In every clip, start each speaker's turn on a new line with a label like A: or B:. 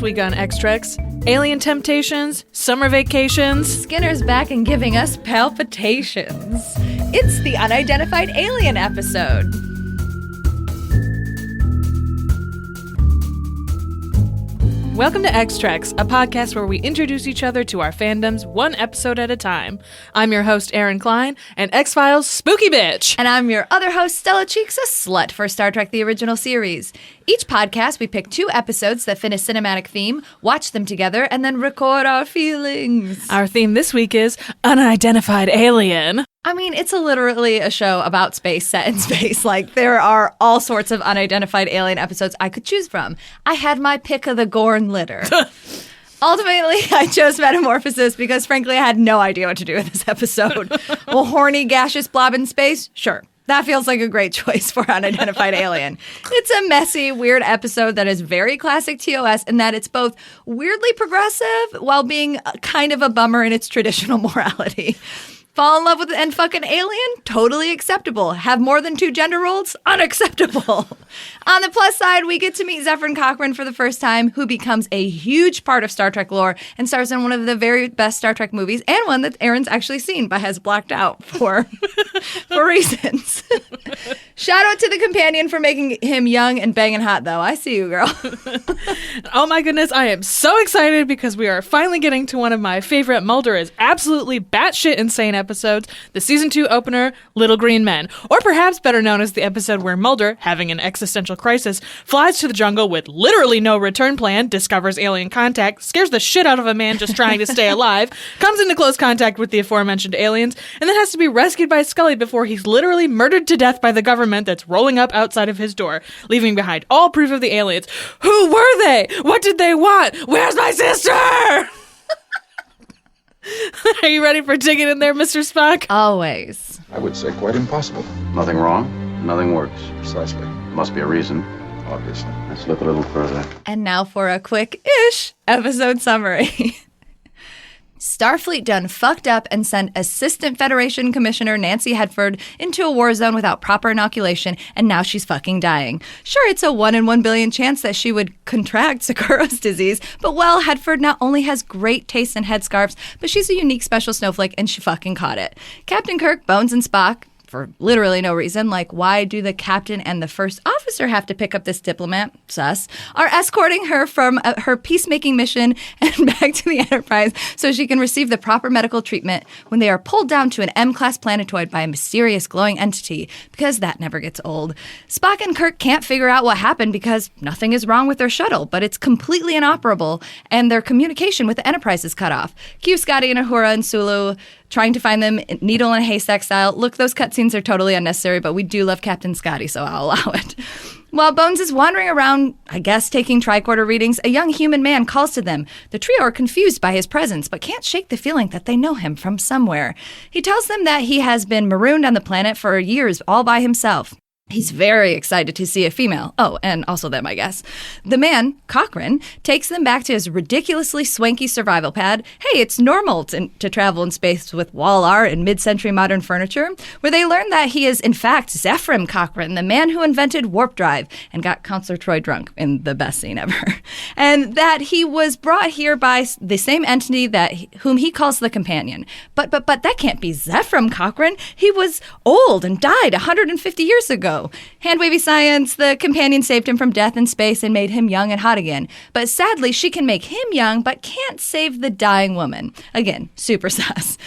A: This week on X-Treks, alien temptations, summer vacations.
B: Skinner's back and giving us palpitations. It's the Unidentified Alien episode.
A: Welcome to X-Treks, a podcast where we introduce each other to our fandoms one episode at a time. I'm your host, Erin Cline, and X-Files spooky bitch.
B: And I'm your other host, Stella Cheeks, a slut for Star Trek the original series. Each podcast, we pick 2 episodes that fit a cinematic theme, watch them together, and then record our feelings.
A: Our theme this week is Unidentified Alien.
B: I mean, it's literally a show about space set in space. Like, there are all sorts of unidentified alien episodes I could choose from. I had my pick of the Gorn litter. Ultimately, I chose Metamorphosis because, frankly, I had no idea what to do with this episode. A horny, gaseous blob in space? Sure. That feels like a great choice for Unidentified Alien. It's a messy, weird episode that is very classic TOS in that it's both weirdly progressive while being kind of a bummer in its traditional morality. Fall in love with and fuck an alien? Totally acceptable. Have more than 2 gender roles? Unacceptable. On the plus side, we get to meet Zefran Cochran for the first time, who becomes a huge part of Star Trek lore and stars in one of the very best Star Trek movies, and one that Erin's actually seen but has blacked out for reasons. Shout out to the companion for making him young and banging hot, though. I see you, girl.
A: Oh my goodness, I am so excited because we are finally getting to one of my favorite Mulder is absolutely batshit insane episodes, the season 2 opener, Little Green Men, or perhaps better known as the episode where Mulder, having an existential crisis, flies to the jungle with literally no return plan, discovers alien contact, scares the shit out of a man just trying to stay alive, comes into close contact with the aforementioned aliens, and then has to be rescued by Scully before he's literally murdered to death by the government that's rolling up outside of his door, leaving behind all proof of the aliens. Who were they? What did they want? Where's my sister? Are you ready for digging in there, Mr. Spock?
B: Always.
C: I would say quite impossible.
D: Nothing wrong, nothing works.
C: Precisely.
D: Must be a reason.
C: Obviously.
D: Let's look a little further.
B: And now for a quick-ish episode summary. Starfleet done fucked up and sent Assistant Federation Commissioner Nancy Hedford into a war zone without proper inoculation, and now she's fucking dying. Sure, it's a 1 in 1 billion chance that she would contract Sakura's disease, but well, Hedford not only has great taste in headscarves, but she's a unique special snowflake, and she fucking caught it. Captain Kirk, Bones, and Spock, for literally no reason, like why do the captain and the first officer have to pick up this diplomat, sus, are escorting her from her peacemaking mission and back to the Enterprise so she can receive the proper medical treatment when they are pulled down to an M-class planetoid by a mysterious glowing entity, because that never gets old. Spock and Kirk can't figure out what happened because nothing is wrong with their shuttle, but it's completely inoperable, and their communication with the Enterprise is cut off. Cue Scotty and Uhura and Sulu trying to find them needle in a haystack style. Look, those cutscenes are totally unnecessary, but we do love Captain Scotty, so I'll allow it. While Bones is wandering around, I guess, taking tricorder readings, a young human man calls to them. The trio are confused by his presence, but can't shake the feeling that they know him from somewhere. He tells them that he has been marooned on the planet for years all by himself. He's very excited to see a female. Oh, and also them, I guess. The man, Cochran, takes them back to his ridiculously swanky survival pad. Hey, it's normal to travel in space with wall art and mid-century modern furniture, where they learn that he is, in fact, Zefran Cochran, the man who invented warp drive and got Counselor Troy drunk in the best scene ever. And that he was brought here by the same entity whom he calls the Companion. But that can't be Zefran Cochran. He was old and died 150 years ago. Hand-wavy science, the Companion saved him from death in space and made him young and hot again. But sadly, she can make him young, but can't save the dying woman. Again, super sus.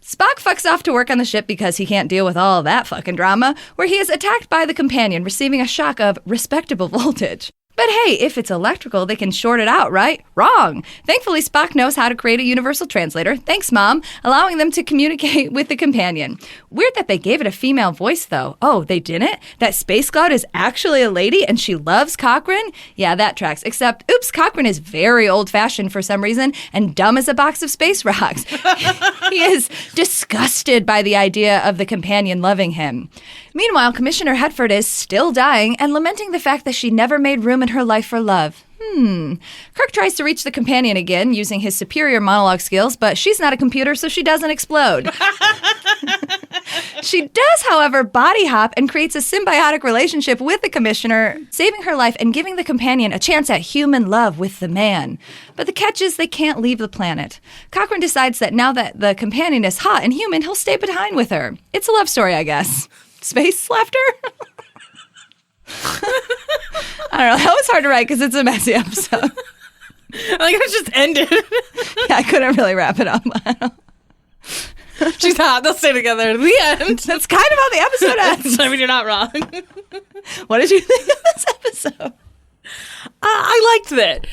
B: Spock fucks off to work on the ship because he can't deal with all that fucking drama, where he is attacked by the Companion, receiving a shock of respectable voltage. But hey, if it's electrical, they can short it out, right? Wrong. Thankfully, Spock knows how to create a universal translator. Thanks, Mom. Allowing them to communicate with the Companion. Weird that they gave it a female voice, though. Oh, they didn't? That Space Cloud is actually a lady and she loves Cochran? Yeah, that tracks. Except, oops, Cochran is very old-fashioned for some reason and dumb as a box of space rocks. He is disgusted by the idea of the Companion loving him. Meanwhile, Commissioner Hedford is still dying and lamenting the fact that she never made room in her life for love. Kirk tries to reach the Companion again using his superior monologue skills, but she's not a computer, so she doesn't explode. She does, however, body hop and creates a symbiotic relationship with the commissioner, saving her life and giving the companion a chance at human love with the man. But the catch is they can't leave the planet. Cochran decides that now that the companion is hot and human, he'll stay behind with her. It's a love story, I guess. Space laughter? I don't know. That was hard to write because it's a messy episode.
A: Like, it just ended.
B: Yeah, I couldn't really wrap it up.
A: She's hot. They'll stay together. The end.
B: That's kind of how the episode ends.
A: I mean, you're not wrong.
B: What did you think of this episode?
A: I liked it.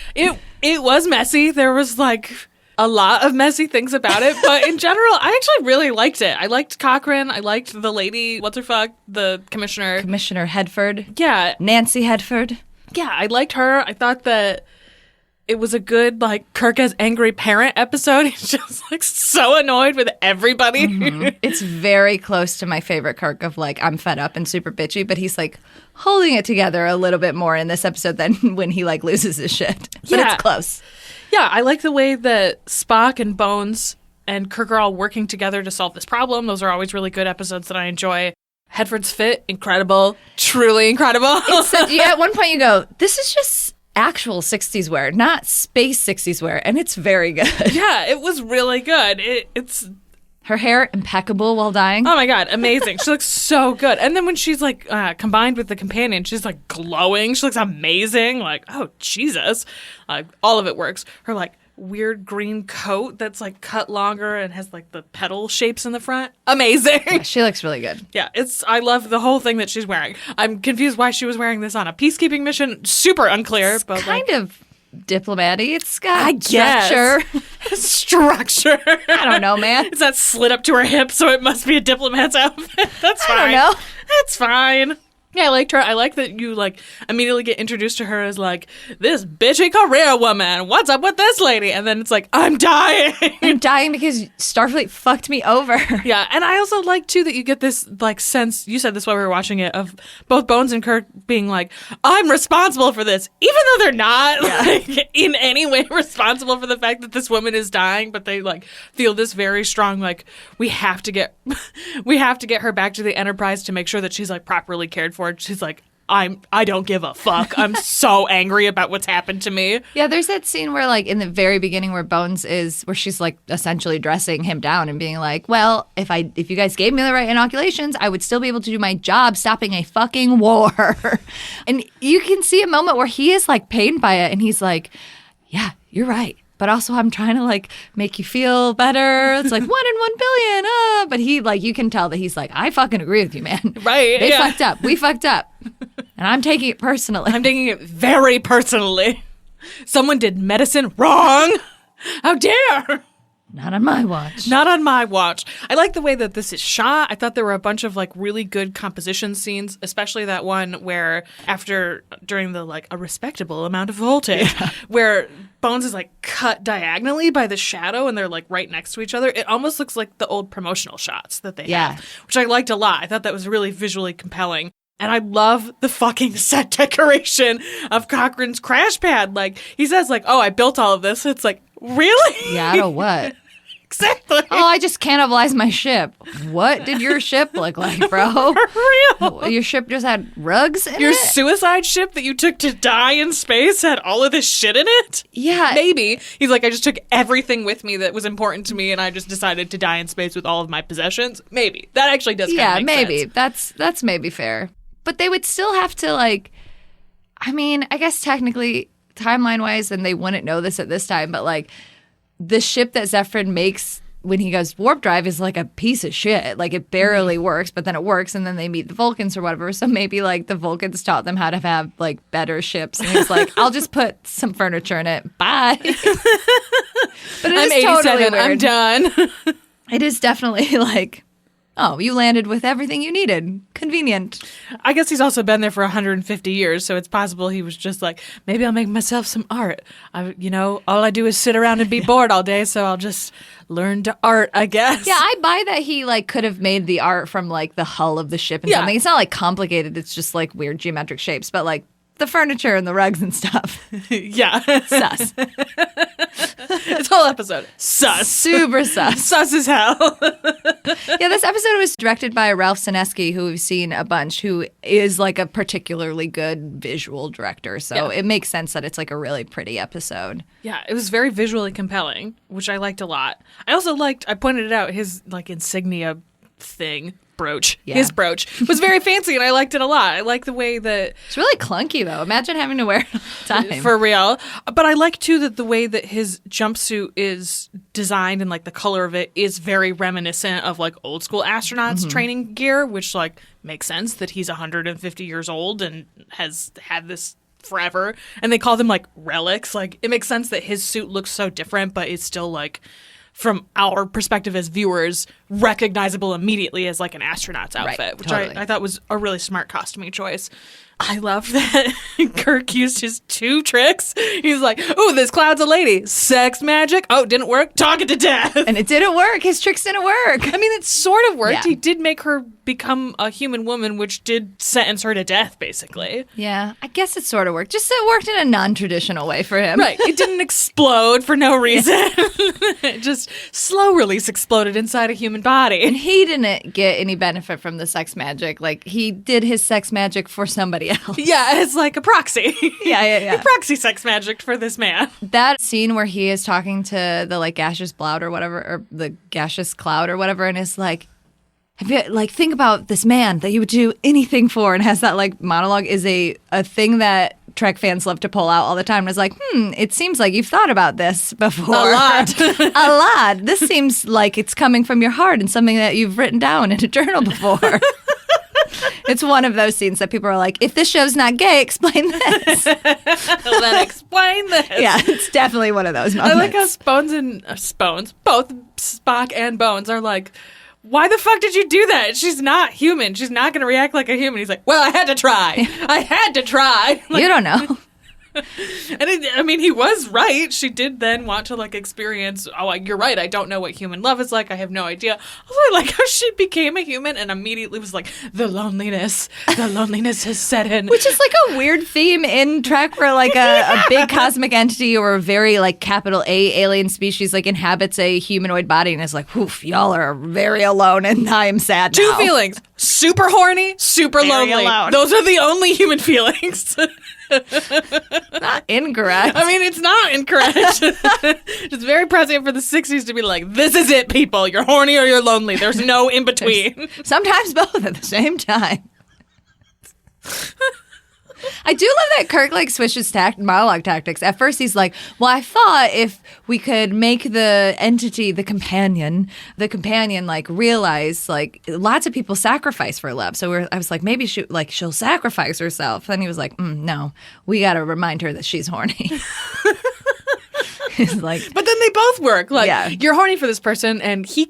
A: It was messy. There was like a lot of messy things about it, but in general, I actually really liked it. I liked Cochran. I liked the lady, what's her fuck, the commissioner.
B: Commissioner Hedford.
A: Yeah.
B: Nancy Hedford.
A: Yeah, I liked her. I thought that it was a good, like, Kirk as angry parent episode. He's just, like, so annoyed with everybody.
B: Mm-hmm. It's very close to my favorite Kirk of, like, I'm fed up and super bitchy, but he's, like, holding it together a little bit more in this episode than when he, like, loses his shit. But
A: Yeah.
B: it's close.
A: Yeah, I like the way that Spock and Bones and Kirk are all working together to solve this problem. Those are always really good episodes that I enjoy. Hedford's fit, incredible. Truly incredible.
B: At one point you go, this is just actual 60s wear, not space 60s wear, and it's very good.
A: Yeah, it was really good. It's
B: Her hair impeccable while dying.
A: oh my god, amazing. She looks so good. And then when she's like combined with the companion, she's like glowing. She looks amazing. Like, oh Jesus, all of it works. Her like weird green coat that's like cut longer and has like the petal shapes in the front. Amazing.
B: Yeah, she looks really good.
A: Yeah, I love the whole thing that she's wearing. I'm confused why she was wearing this on a peacekeeping mission. Super unclear,
B: It's
A: but
B: kind
A: like,
B: of diplomatic. It's got
A: I guess.
B: structure.
A: Structure.
B: I don't know, man.
A: It's that slit up to her hip, so it must be a diplomat's outfit. That's fine.
B: I don't know.
A: That's fine. Yeah, I liked her. I like that you like immediately get introduced to her as like this bitchy career woman. What's up with this lady? And then it's like, I'm dying.
B: I'm dying because Starfleet fucked me over.
A: Yeah, and I also like too that you get this like sense. You said this while we were watching it of both Bones and Kirk being like, I'm responsible for this, even though they're not like in any way responsible for the fact that this woman is dying. But they like feel this very strong like we have to get her back to the Enterprise to make sure that she's like properly cared for. She's like, I don't give a fuck. I'm so angry about what's happened to me.
B: Yeah, there's that scene where, like, in the very beginning where Bones is, where she's, like, essentially dressing him down and being like, well, if you guys gave me the right inoculations, I would still be able to do my job stopping a fucking war. And you can see a moment where he is, like, pained by it, and he's like, yeah, you're right. But also I'm trying to, like, make you feel better. It's like 1 in 1 billion. But he, like, you can tell that he's like, I fucking agree with you, man.
A: Right.
B: They fucked up. We fucked up. And I'm taking it personally.
A: I'm taking it very personally. Someone did medicine wrong. How dare!
B: Not on my watch.
A: Not on my watch. I like the way that this is shot. I thought there were a bunch of like really good composition scenes, especially that one where during the like a respectable amount of voltage, where Bones is like cut diagonally by the shadow and they're like right next to each other. It almost looks like the old promotional shots that they have, which I liked a lot. I thought that was really visually compelling. And I love the fucking set decoration of Cochran's crash pad. Like, he says, like, oh, I built all of this. It's like, really?
B: Yeah, I don't what?
A: Exactly.
B: Oh, I just cannibalized my ship. What did your ship look like, bro?
A: For real.
B: Your ship just had rugs in
A: Your
B: it?
A: suicide ship that you took to die in space had all of this shit in it?
B: Yeah.
A: Maybe. He's like, I just took everything with me that was important to me and I just decided to die in space with all of my possessions. Maybe. That actually does kind of make
B: maybe.
A: sense.
B: That's maybe fair. But they would still have to, like, I mean, I guess technically, timeline-wise, and they wouldn't know this at this time, but, like, the ship that Zefran makes when he goes warp drive is, like, a piece of shit. Like, it barely works, but then it works, and then they meet the Vulcans or whatever. So maybe, like, the Vulcans taught them how to have, like, better ships. And he's like, I'll just put some furniture in it. Bye. But it
A: I'm
B: is
A: 87.
B: totally weird.
A: I'm done.
B: It is definitely, like, oh, you landed with everything you needed. Convenient.
A: I guess he's also been there for 150 years, so it's possible he was just like, maybe I'll make myself some art. All I do is sit around and be bored all day, so I'll just learn to art, I guess.
B: Yeah, I buy that he, like, could have made the art from, like, the hull of the ship and something. It's not, like, complicated. It's just, like, weird geometric shapes. But, like, the furniture and the rugs and stuff.
A: Yeah.
B: Sus.
A: This whole episode. Sus.
B: Super sus.
A: Sus as hell.
B: Yeah, this episode was directed by Ralph Sineski, who we've seen a bunch, who is like a particularly good visual director. So it makes sense that it's like a really pretty episode.
A: Yeah, it was very visually compelling, which I liked a lot. I also liked, I pointed it out, his like insignia thing. Brooch.
B: Yeah.
A: His brooch was very fancy and I liked it a lot. I like the way that
B: It's really clunky though. Imagine having to wear it all the time.
A: for real. But I like too that the way that his jumpsuit is designed and like the color of it is very reminiscent of like old school astronauts training gear, which like makes sense that he's 150 years old and has had this forever. And they call them like relics. Like it makes sense that his suit looks so different, but it's still like from our perspective as viewers, recognizable immediately as like an astronaut's outfit, which
B: totally.
A: I thought was a really smart costuming choice. I love that Kirk used his 2 tricks. He's like, "Ooh, this cloud's a lady. Sex magic. Oh, didn't work. Talk it to death."
B: And it didn't work. His tricks didn't work.
A: I mean, it sort of worked.
B: Yeah.
A: He did make her become a human woman, which did sentence her to death, basically.
B: Yeah, I guess it sort of worked. Just it worked in a non-traditional way for him.
A: Right. It didn't explode for no reason. It just slow release exploded inside a human body.
B: And he didn't get any benefit from the sex magic. Like, he did his sex magic for somebody else.
A: Yeah, it's like a proxy.
B: Yeah.
A: He proxy sex magic for this man.
B: That scene where he is talking to the, like, gaseous cloud or whatever, or the gaseous cloud or whatever, and is like, have you, like, think about this man that you would do anything for, and has that, like, monologue is a thing that Trek fans love to pull out all the time. And it's like, it seems like you've thought about this before.
A: A lot.
B: A lot. This seems like it's coming from your heart and something that you've written down in a journal before. It's one of those scenes that people are like, if this show's not gay, explain this.
A: Then explain this.
B: Yeah, it's definitely one of those moments.
A: I like how Spones, both Spock and Bones are like, why the fuck did you do that? She's not human. She's not going to react like a human. He's like, well, I had to try. I had to try. Like,
B: you don't know.
A: And he was right. She did then want to like experience, you're right. I don't know what human love is like. I have no idea. Also, I like how she became a human and immediately was like, the loneliness has set in.
B: Which is like a weird theme in Trek where like a big cosmic entity or a very like capital A alien species like inhabits a humanoid body and is like, woof, y'all are very alone and I am sad
A: Two
B: now.
A: feelings. Super horny, super
B: Very
A: lonely.
B: alone.
A: Those are the only human feelings.
B: Not incorrect.
A: I mean, it's not incorrect. It's very prescient for the 60s to be like, this is it, people. You're horny or you're lonely. There's no in between.
B: Sometimes both at the same time. I do love that Kirk like switches monologue tactics. At first he's like, well, I thought if we could make the entity, the companion like realize like lots of people sacrifice for love. So I was like, maybe she'll sacrifice herself. Then he was like, no, we got to remind her that she's horny. He's like,
A: But then they both work. Like,
B: Yeah.
A: you're horny for this person and he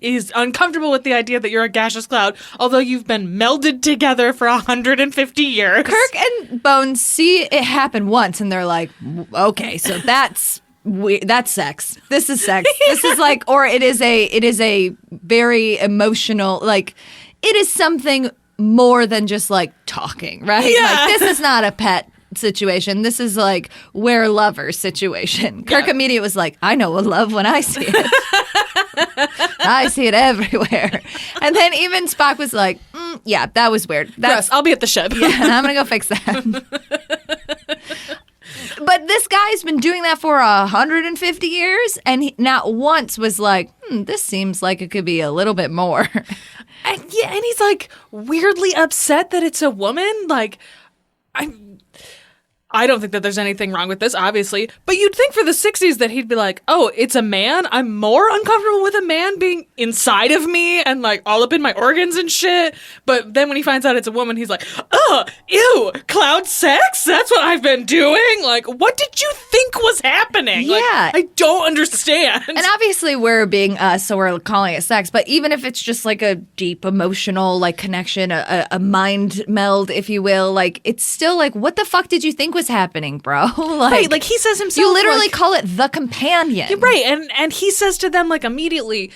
A: is uncomfortable with the idea that you're a gaseous cloud, although you've been melded together for 150 years.
B: Kirk and Bones see it happen once and they're like, okay, so that's sex. This is sex. This is like, or it is a very emotional, like, it is something more than just like talking, right?
A: Yeah.
B: Like, this is not a pet situation. This is like we're lovers situation. Kirk immediately was like, I know a love when I see it. I see it everywhere. And then even Spock was like, yeah, that was weird.
A: Gross, I'll be at the ship.
B: Yeah, and I'm going to go fix that. But this guy's been doing that for 150 years, and he not once was like, this seems like it could be a little bit more.
A: And he's like weirdly upset that it's a woman. Like, I don't think that there's anything wrong with this, obviously. But you'd think for the 60s that he'd be like, oh, it's a man? I'm more uncomfortable with a man being inside of me and like all up in my organs and shit. But then when he finds out it's a woman, he's like, oh, ew, cloud sex? That's what I've been doing? Like, what did you think was happening? Like,
B: Yeah.
A: I don't understand.
B: And obviously we're being us, so we're calling it sex. But even if it's just like a deep emotional like connection, a mind meld, if you will, like it's still like, what the fuck did you think was happening, bro?
A: Like he says himself,
B: you literally
A: like,
B: call it the companion.
A: Right, and he says to them like immediately,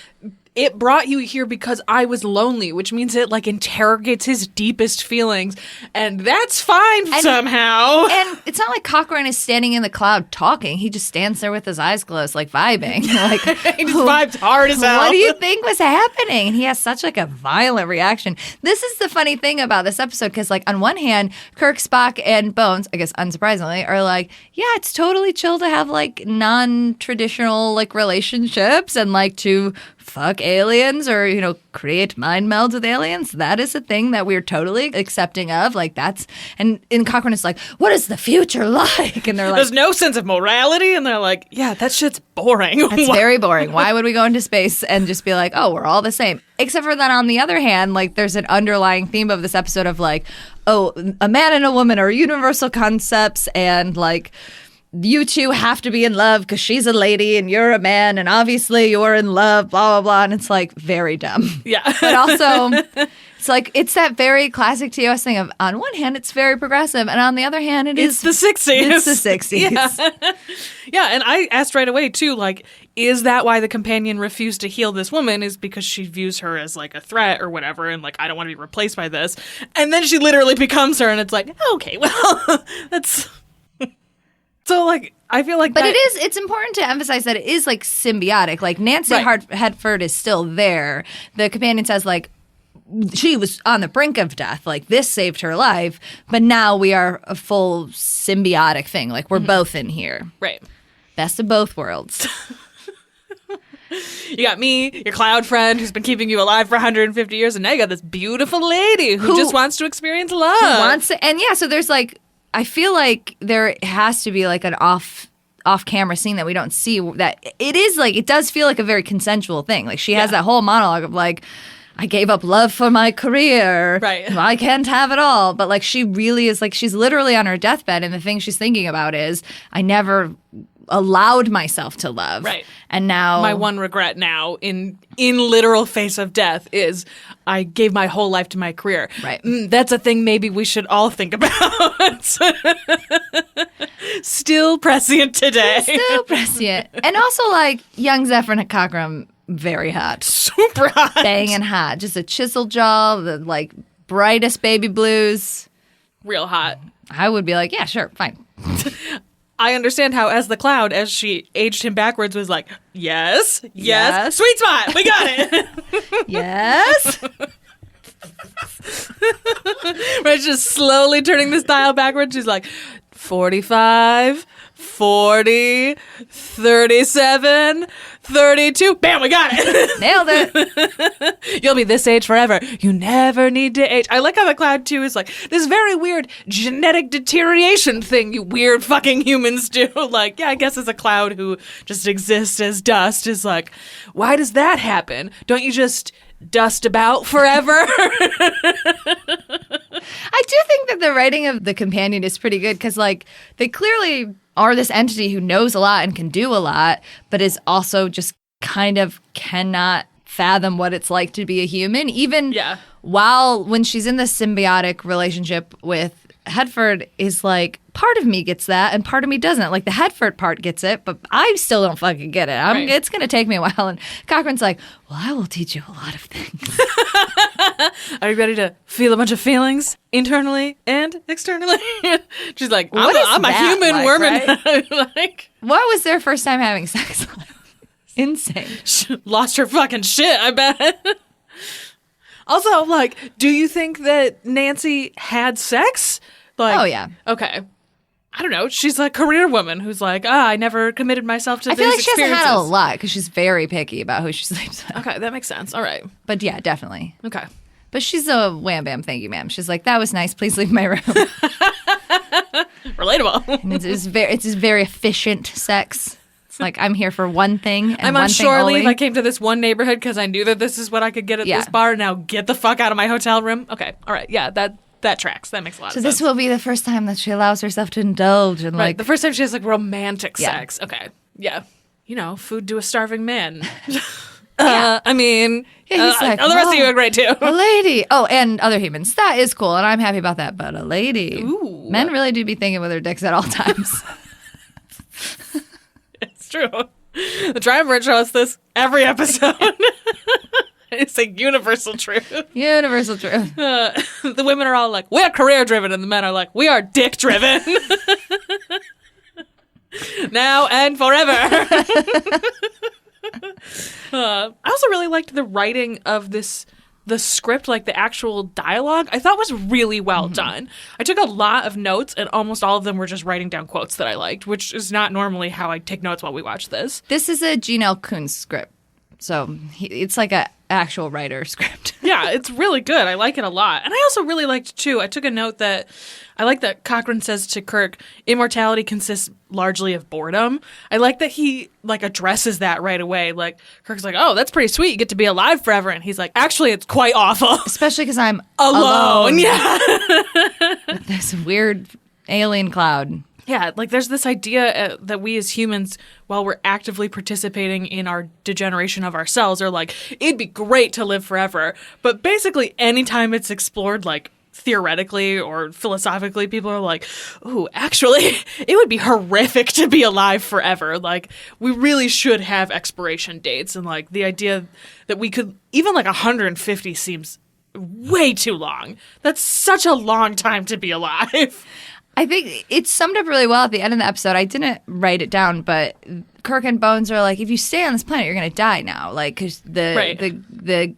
A: it brought you here because I was lonely, which means it like interrogates his deepest feelings, and that's fine somehow.
B: And it's not like Cochran is standing in the cloud talking. He just stands there with his eyes closed, like vibing. Like
A: He just vibes hard as hell.
B: What do you think was happening? And he has such like a violent reaction. This is the funny thing about this episode, because like on one hand, Kirk, Spock, and Bones, I guess unsurprisingly, are like, yeah, it's totally chill to have like non-traditional like relationships and like to fuck aliens or, you know, create mind melds with aliens. That is a thing that we're totally accepting of. Like that's, and in Cochran is like, what is the future like? And they're like,
A: there's no sense of morality. And they're like, yeah, that shit's boring.
B: That's very boring. Why would we go into space and just be like, oh, we're all the same? Except for that on the other hand, like there's an underlying theme of this episode of like, oh, a man and a woman are universal concepts, and like, you two have to be in love because she's a lady and you're a man, and obviously you're in love, blah, blah, blah. And it's like very dumb.
A: Yeah.
B: But also, it's like, it's that very classic TOS thing of, on one hand, it's very progressive, and on the other hand,
A: it's the 60s.
B: It's the 60s.
A: Yeah. Yeah, and I asked right away, too, like, is that why the companion refused to heal this woman? Is because she views her as, like, a threat or whatever, and, like, I don't want to be replaced by this. And then she literally becomes her, and it's like, okay, well, that's... So, like, I feel like
B: But it's important to emphasize that it is, like, symbiotic. Like, Nancy Hedford is still there. The companion says, like, she was on the brink of death. Like, this saved her life. But now we are a full symbiotic thing. Like, we're both in here.
A: Right.
B: Best of both worlds.
A: You got me, your cloud friend, who's been keeping you alive for 150 years, and now you got this beautiful lady who just wants to experience love.
B: Who wants to, and yeah, so there's, like, I feel like there has to be like an off-camera scene that we don't see, that it is like, it does feel like a very consensual thing. Like she has that whole monologue of like, I gave up love for my career.
A: Right.
B: I can't have it all. But like she really is like, she's literally on her deathbed, and the thing she's thinking about is, I never allowed myself to love.
A: Right.
B: And now
A: my one regret now in literal face of death is I gave my whole life to my career.
B: Right.
A: That's a thing maybe we should all think about. Still prescient today.
B: Still prescient. And also like young Zefran and Cochran, very hot.
A: Super hot.
B: Banging hot. Just a chisel jaw, the like brightest baby blues.
A: Real hot.
B: I would be like, yeah, sure, fine.
A: I understand how, as the cloud, as she aged him backwards, was like, yes, sweet spot, we got it.
B: Yes.
A: Right, just slowly turning this dial backwards. She's like, 45, 40, 37, 32. Bam, we got it.
B: Nailed it.
A: You'll be this age forever. You never need to age. I like how the cloud, too, is like this very weird genetic deterioration thing you weird fucking humans do. Like, yeah, I guess as a cloud who just exists as dust is like, why does that happen? Don't you just dust about forever?
B: I do think that the writing of the companion is pretty good because, like, they clearly are this entity who knows a lot and can do a lot, but is also just kind of cannot fathom what it's like to be a human. Even while when she's in this symbiotic relationship with Hedford, is like, part of me gets that and part of me doesn't. Like, the Hedford part gets it, but I still don't fucking get it. It's going to take me a while. And Cochran's like, well, I will teach you a lot of things.
A: Are you ready to feel a bunch of feelings internally and externally? She's like, I'm a human
B: like,
A: woman.
B: Right?
A: Like,
B: what was their first time having sex like? Insane.
A: She lost her fucking shit, I bet. Also, like, do you think that Nancy had sex? Like,
B: oh, yeah.
A: Okay. I don't know. She's a career woman who's like, I never committed myself to these experiences.
B: I feel like she hasn't had a lot because she's very picky about who she sleeps with.
A: Okay, that makes sense. All right.
B: But yeah, definitely.
A: Okay.
B: But she's a wham bam, thank you, ma'am. She's like, that was nice. Please leave my room.
A: Relatable.
B: And it's very efficient sex. It's like, I'm here for one thing and
A: I'm
B: one
A: on
B: thing
A: shore
B: only.
A: leave. I came to this one neighborhood because I knew that this is what I could get at this bar. Now get the fuck out of my hotel room. Okay. All right. Yeah, that tracks. That makes a lot of sense.
B: So this will be the first time that she allows herself to indulge in
A: the first time she has like romantic sex. Okay. Yeah. You know, food to a starving man. I mean,
B: he's like,
A: the rest of you are great too.
B: A lady. Oh, and other humans. That is cool, and I'm happy about that. But a lady.
A: Ooh.
B: Men really do be thinking with their dicks at all times.
A: It's true. The Triumvirate shows us this every episode. It's like universal truth.
B: Universal truth.
A: The women are all like, we're career driven, and the men are like, we are dick driven. Now and forever. I also really liked the writing of the script, like the actual dialogue, I thought was really well done. I took a lot of notes, and almost all of them were just writing down quotes that I liked, which is not normally how I take notes while we watch this.
B: This is a Gene L. Kuntz script, so it's like a actual writer script.
A: Yeah, it's really good. I like it a lot. And I also really liked, too, I took a note that I like that Cochran says to Kirk, immortality consists largely of boredom. I like that he, like, addresses that right away. Like, Kirk's like, oh, that's pretty sweet. You get to be alive forever. And he's like, actually, it's quite awful.
B: Especially because I'm
A: alone. Yeah.
B: With this weird alien cloud.
A: Yeah, like there's this idea that we as humans, while we're actively participating in our degeneration of ourselves, are like, it'd be great to live forever. But basically, anytime it's explored, like, theoretically or philosophically, people are like, ooh, actually, it would be horrific to be alive forever. Like, we really should have expiration dates. And, like, the idea that we could, even like 150 seems way too long. That's such a long time to be alive.
B: I think it's summed up really well at the end of the episode. I didn't write it down, but Kirk and Bones are like, if you stay on this planet, you're going to die now. Like, because the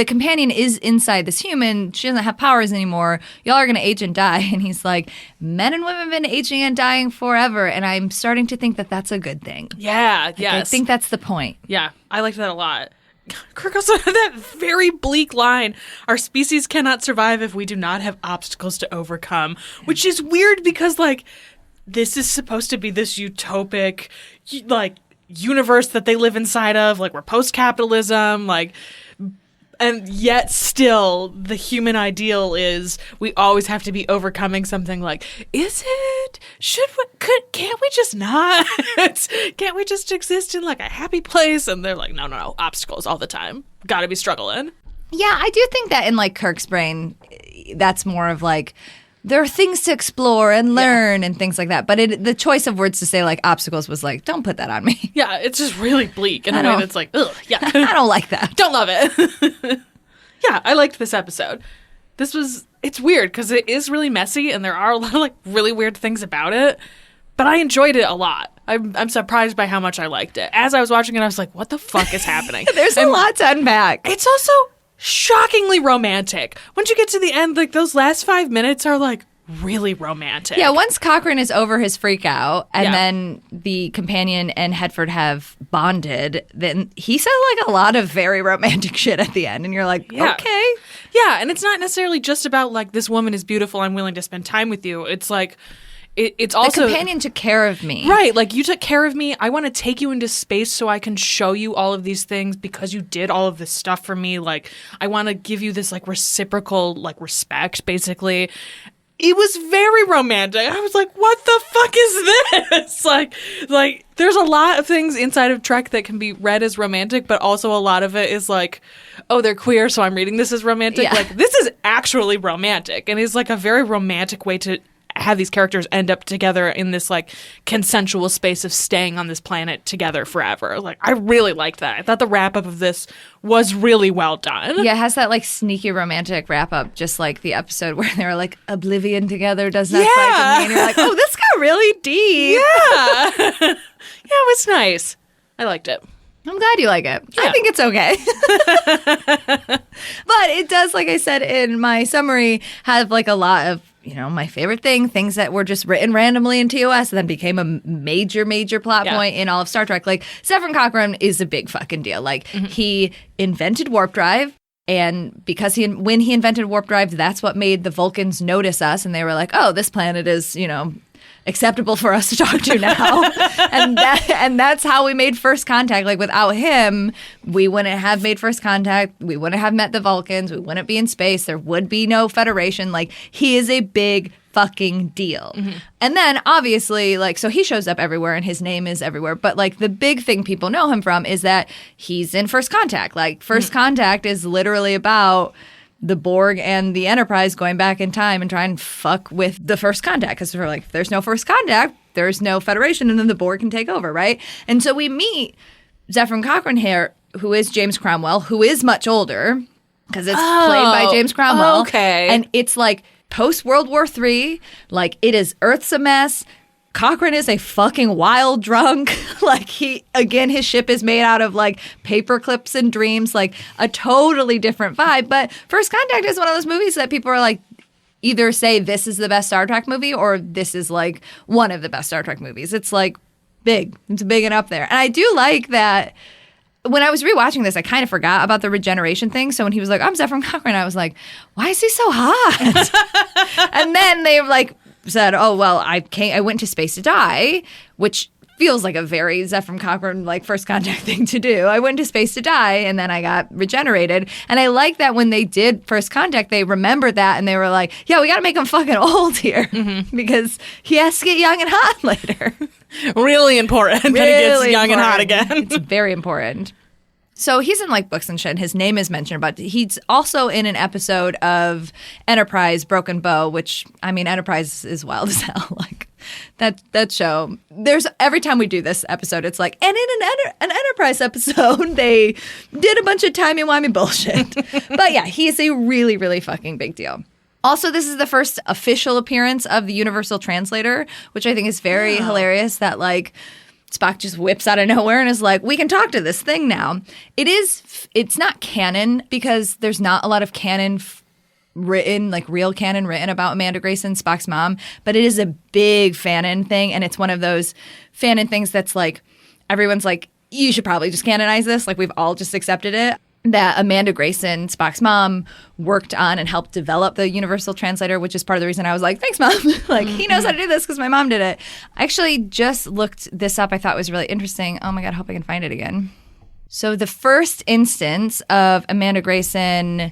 B: companion is inside this human. She doesn't have powers anymore. Y'all are going to age and die. And he's like, men and women have been aging and dying forever. And I'm starting to think that that's a good thing.
A: Yeah,
B: yes. I think that's the point.
A: Yeah, I liked that a lot. Kirk also had that very bleak line, our species cannot survive if we do not have obstacles to overcome, which is weird because, like, this is supposed to be this utopic, like, universe that they live inside of, like, we're post-capitalism, like, and yet still the human ideal is we always have to be overcoming something. Like, is it? Can't we just not? Can't we just exist in like a happy place? And they're like, no, obstacles all the time. Gotta be struggling.
B: Yeah, I do think that in like Kirk's brain, that's more of like, there are things to explore and learn and things like that. But the choice of words to say like obstacles was like, don't put that on me.
A: Yeah, it's just really bleak in a way that's like, ugh, yeah.
B: I don't like that.
A: Don't love it. Yeah, I liked this episode. It's weird because it is really messy and there are a lot of like really weird things about it. But I enjoyed it a lot. I'm surprised by how much I liked it. As I was watching it, I was like, what the fuck is happening?
B: There's a lot to unpack.
A: It's also shockingly romantic. Once you get to the end, like those last 5 minutes are like really romantic.
B: Yeah, once Cochran is over his freak out and then the companion and Hedford have bonded, then he says like a lot of very romantic shit at the end. And you're like, okay.
A: Yeah, and it's not necessarily just about like this woman is beautiful, I'm willing to spend time with you. It's like it's also
B: the companion took care of me.
A: Right, like you took care of me. I want to take you into space so I can show you all of these things because you did all of this stuff for me. Like I want to give you this like reciprocal like respect basically. It was very romantic. I was like, what the fuck is this? like there's a lot of things inside of Trek that can be read as romantic, but also a lot of it is like, oh, they're queer, so I'm reading this as romantic. Yeah. Like this is actually romantic and it's like a very romantic way to have these characters end up together in this like consensual space of staying on this planet together forever. Like I really liked that. I thought the wrap up of this was really well done.
B: Yeah, it has that like sneaky romantic wrap up, just like the episode where they were like oblivion together does not fight with me. And you're like, oh, this got really deep.
A: Yeah. Yeah, it was nice. I liked it.
B: I'm glad you like it. Yeah. I think it's okay. But it does, like I said in my summary, have like a lot of, you know, my favorite things that were just written randomly in TOS and then became a major plot point in all of Star Trek. Like, Zefran Cochran is a big fucking deal. Like, he invented warp drive. And because when he invented warp drive, that's what made the Vulcans notice us. And they were like, oh, this planet is, you know, acceptable for us to talk to now. and that's how we made first contact. Like, without him, we wouldn't have made first contact. We wouldn't have met the Vulcans. We wouldn't be in space. There would be no Federation. Like, he is a big fucking deal. And then, obviously, like, so he shows up everywhere and his name is everywhere. But, like, the big thing people know him from is that he's in First Contact. Like, First Contact is literally about the Borg and the Enterprise going back in time and trying to fuck with the First Contact. Because we're like, if there's no First Contact, there's no Federation, and then the Borg can take over, right? And so we meet Zefran Cochran here who is James Cromwell, who is much older, because it's played by James Cromwell.
A: Okay.
B: And it's like post-World War III. Like, it is Earth's a mess. Cochran is a fucking wild drunk. Like, his ship is made out of, like, paper clips and dreams. Like, a totally different vibe. But First Contact is one of those movies that people are like, either say this is the best Star Trek movie or this is, like, one of the best Star Trek movies. It's, like, big. It's big and up there. And I do like that. When I was rewatching this, I kind of forgot about the regeneration thing. So when he was like, I'm Zefran Cochran, I was like, why is he so hot? And then they like said, oh, well, I went to space to die, which feels like a very Zefran Cochran, like, First Contact thing to do. I went to space to die, and then I got regenerated. And I like that when they did First Contact, they remembered that, and they were like, yeah, we got to make him fucking old here because he has to get young and hot later.
A: Really important that he gets young and hot again.
B: It's very important. So he's in, like, books and shit, and his name is mentioned, but he's also in an episode of Enterprise Broken Bow, which, I mean, Enterprise is wild as hell. Like, that show. There's, every time we do this episode, it's like, and in an Enterprise episode, they did a bunch of timey-wimey bullshit. But yeah, he is a really, really fucking big deal. Also, this is the first official appearance of the Universal Translator, which I think is very hilarious that, like, Spock just whips out of nowhere and is like, we can talk to this thing now. It's not canon because there's not a lot of canon written, like real canon written about Amanda Grayson, Spock's mom, but it is a big fanon thing. And it's one of those fanon things that's like, everyone's like, you should probably just canonize this. Like, we've all just accepted it. That Amanda Grayson, Spock's mom, worked on and helped develop the Universal Translator, which is part of the reason I was like, thanks, Mom. Like, he knows how to do this because my mom did it. I actually just looked this up. I thought it was really interesting. Oh, my God, I hope I can find it again. So the first instance of Amanda Grayson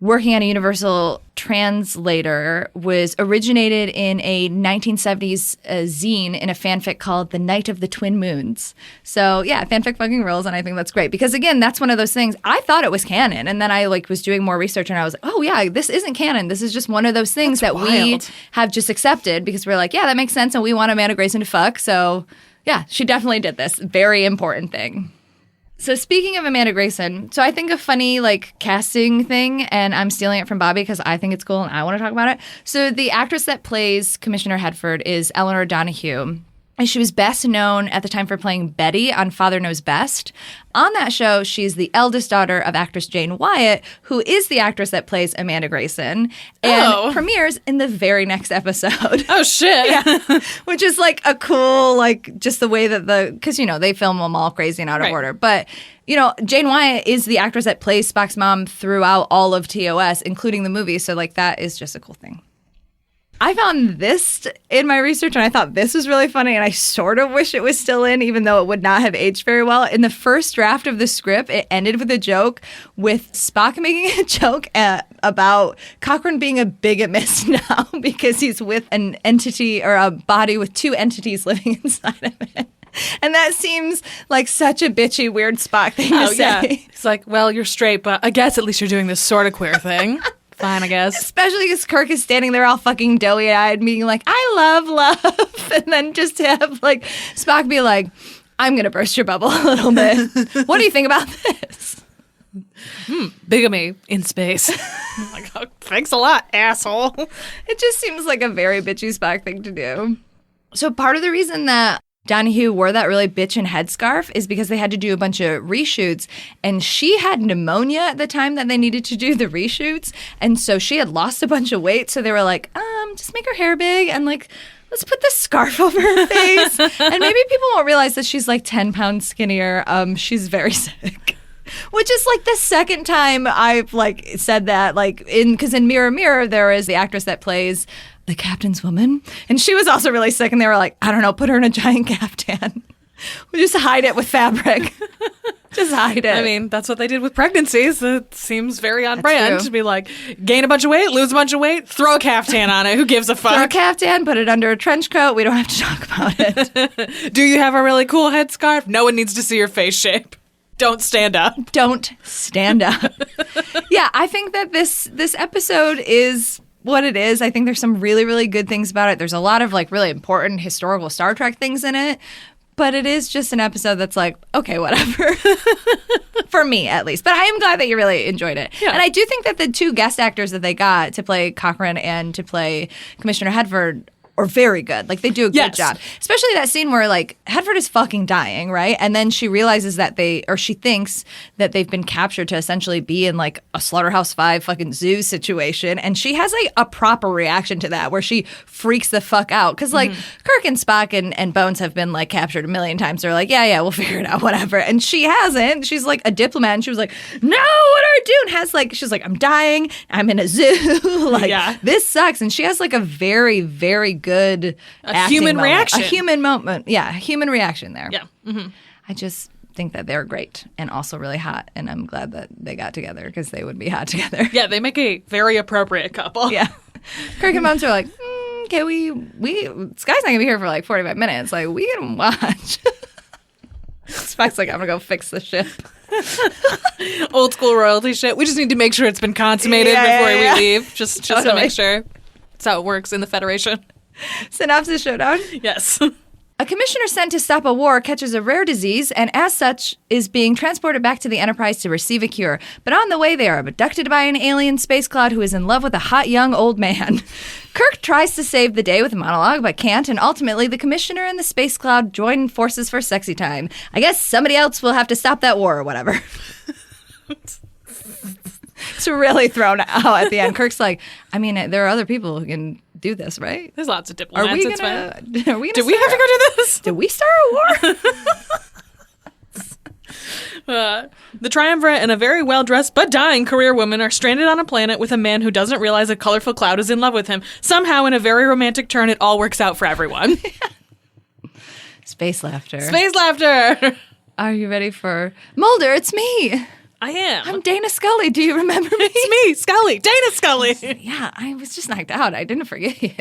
B: working on a Universal Translator was originated in a 1970s zine in a fanfic called The Night of the Twin Moons. So yeah, fanfic fucking rules, and I think that's great because, again, that's one of those things. I thought it was canon, and then I like was doing more research, and I was like, oh yeah, this isn't canon. This is just one of those things that we have just accepted because we're like, yeah, that makes sense, and we want Amanda Grayson to fuck. So yeah, she definitely did this. Very important thing. So speaking of Amanda Grayson, so I think a funny, like, casting thing, and I'm stealing it from Bobby because I think it's cool and I want to talk about it. So the actress that plays Commissioner Hedford is Eleanor Donahue. And she was best known at the time for playing Betty on Father Knows Best. On that show, she's the eldest daughter of actress Jane Wyatt, who is the actress that plays Amanda Grayson, and premieres in the very next episode.
A: Oh, shit.
B: Yeah. Which is, like, a cool, like, just the way that because, you know, they film them all crazy and out of order. But, you know, Jane Wyatt is the actress that plays Spock's mom throughout all of TOS, including the movie. So, like, that is just a cool thing. I found this in my research, and I thought this was really funny, and I sort of wish it was still in, even though it would not have aged very well. In the first draft of the script, it ended with a joke with Spock making a joke about Cochran being a bigamist now because he's with an entity or a body with two entities living inside of it. And that seems like such a bitchy, weird Spock thing to say.
A: Yeah. It's like, well, you're straight, but I guess at least you're doing this sort of queer thing. Fine, I guess. Especially
B: because Kirk is standing there all fucking doughy-eyed, being like, I love. And then just to have, like, Spock be like, I'm going to burst your bubble a little bit. What do you think about this?
A: Bigamy in space. Like, oh, thanks a lot, asshole.
B: It just seems like a very bitchy Spock thing to do. So part of the reason that Donahue wore that really bitchin' headscarf is because they had to do a bunch of reshoots, and she had pneumonia at the time that they needed to do the reshoots, and so she had lost a bunch of weight, so they were like, just make her hair big and, like, let's put this scarf over her face. And maybe people won't realize that she's like 10 pounds skinnier. She's very sick. Which is like the second time I've like said that, like, because in Mirror Mirror there is the actress that plays the captain's woman, and she was also really sick, and they were like, I don't know, put her in a giant caftan. We'll just hide it with fabric. Just hide it.
A: I mean, that's what they did with pregnancies. It seems very on brand
B: true.
A: to be like, gain a bunch of weight, lose a bunch of weight, throw a caftan on it. Who gives a fuck?
B: Throw a caftan, put it under a trench coat. We don't have to talk about it.
A: Do you have a really cool headscarf? No one needs to see your face shape. Don't stand up.
B: Don't stand up. Yeah, I think that this episode is what it is. I think there's some really, really good things about it. There's a lot of like really important historical Star Trek things in it. But it is just an episode that's like, okay, whatever. For me, at least. But I am glad that you really enjoyed it.
A: Yeah.
B: And I do think that the two guest actors that they got to play Cochran and to play Commissioner Hedford are very good. Like, they do a good job. Especially that scene where, like, Hedford is fucking dying, right? And then she realizes that she thinks that they've been captured to essentially be in, like, a Slaughterhouse-5 fucking zoo situation. And she has, like, a proper reaction to that where she freaks the fuck out. Because, like, Kirk and Spock and Bones have been, like, captured a million times. They're like, yeah, we'll figure it out, whatever. And she hasn't. She's, like, a diplomat. And she was like, no, what do I do? And she's like, I'm dying. I'm in a zoo. This sucks. And she has, like, a very, very good
A: human
B: moment.
A: reaction.
B: A human moment. Yeah, human reaction there.
A: Yeah. Mm-hmm.
B: I just think that they're great and also really hot, and I'm glad that they got together because they would be hot together.
A: Yeah, they make a very appropriate couple.
B: Yeah. Kirk and Bones are like, okay, we Sky's not gonna be here for like 45 minutes. Like, we can watch. Spock's like, I'm gonna go fix the ship.
A: Old school royalty shit. We just need to make sure it's been consummated before we leave. Just to make sure. That's how it works in the Federation.
B: Synopsis Showdown.
A: Yes.
B: A commissioner sent to stop a war catches a rare disease and, as such, is being transported back to the Enterprise to receive a cure. But on the way, they are abducted by an alien space cloud who is in love with a hot young old man. Kirk tries to save the day with a monologue, but can't, and ultimately the commissioner and the space cloud join forces for sexy time. I guess somebody else will have to stop that war or whatever. It's really thrown out at the end. Kirk's like, I mean, there are other people who can do this, right?
A: There's lots of diplomats.
B: Are we
A: it's
B: gonna
A: fine.
B: Did we
A: have to go do this?
B: Did we start a war?
A: The triumvirate and a very well-dressed but dying career woman are stranded on a planet with a man who doesn't realize a colorful cloud is in love with him. Somehow, in a very romantic turn, it all works out for everyone.
B: Space laughter.
A: Space laughter!
B: Are you ready for Mulder? It's me.
A: I am.
B: I'm Dana Scully. Do you remember me?
A: It's me, Scully. Dana Scully.
B: Yeah, I was just knocked out. I didn't forget you.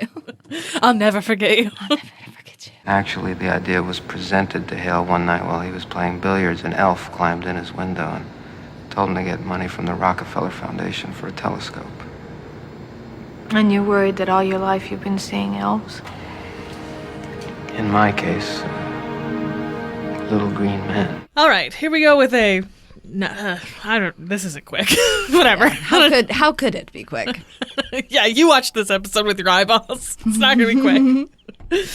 A: I'll never forget you.
B: I'll never forget you.
E: Actually, the idea was presented to Hale one night while he was playing billiards. An elf climbed in his window and told him to get money from the Rockefeller Foundation for a telescope.
F: And you're worried that all your life you've been seeing elves?
E: In my case, little green men.
A: All right, here we go with a... this isn't quick. Whatever.
B: How could it be quick?
A: Yeah, you watched this episode with your eyeballs. It's not going to be quick.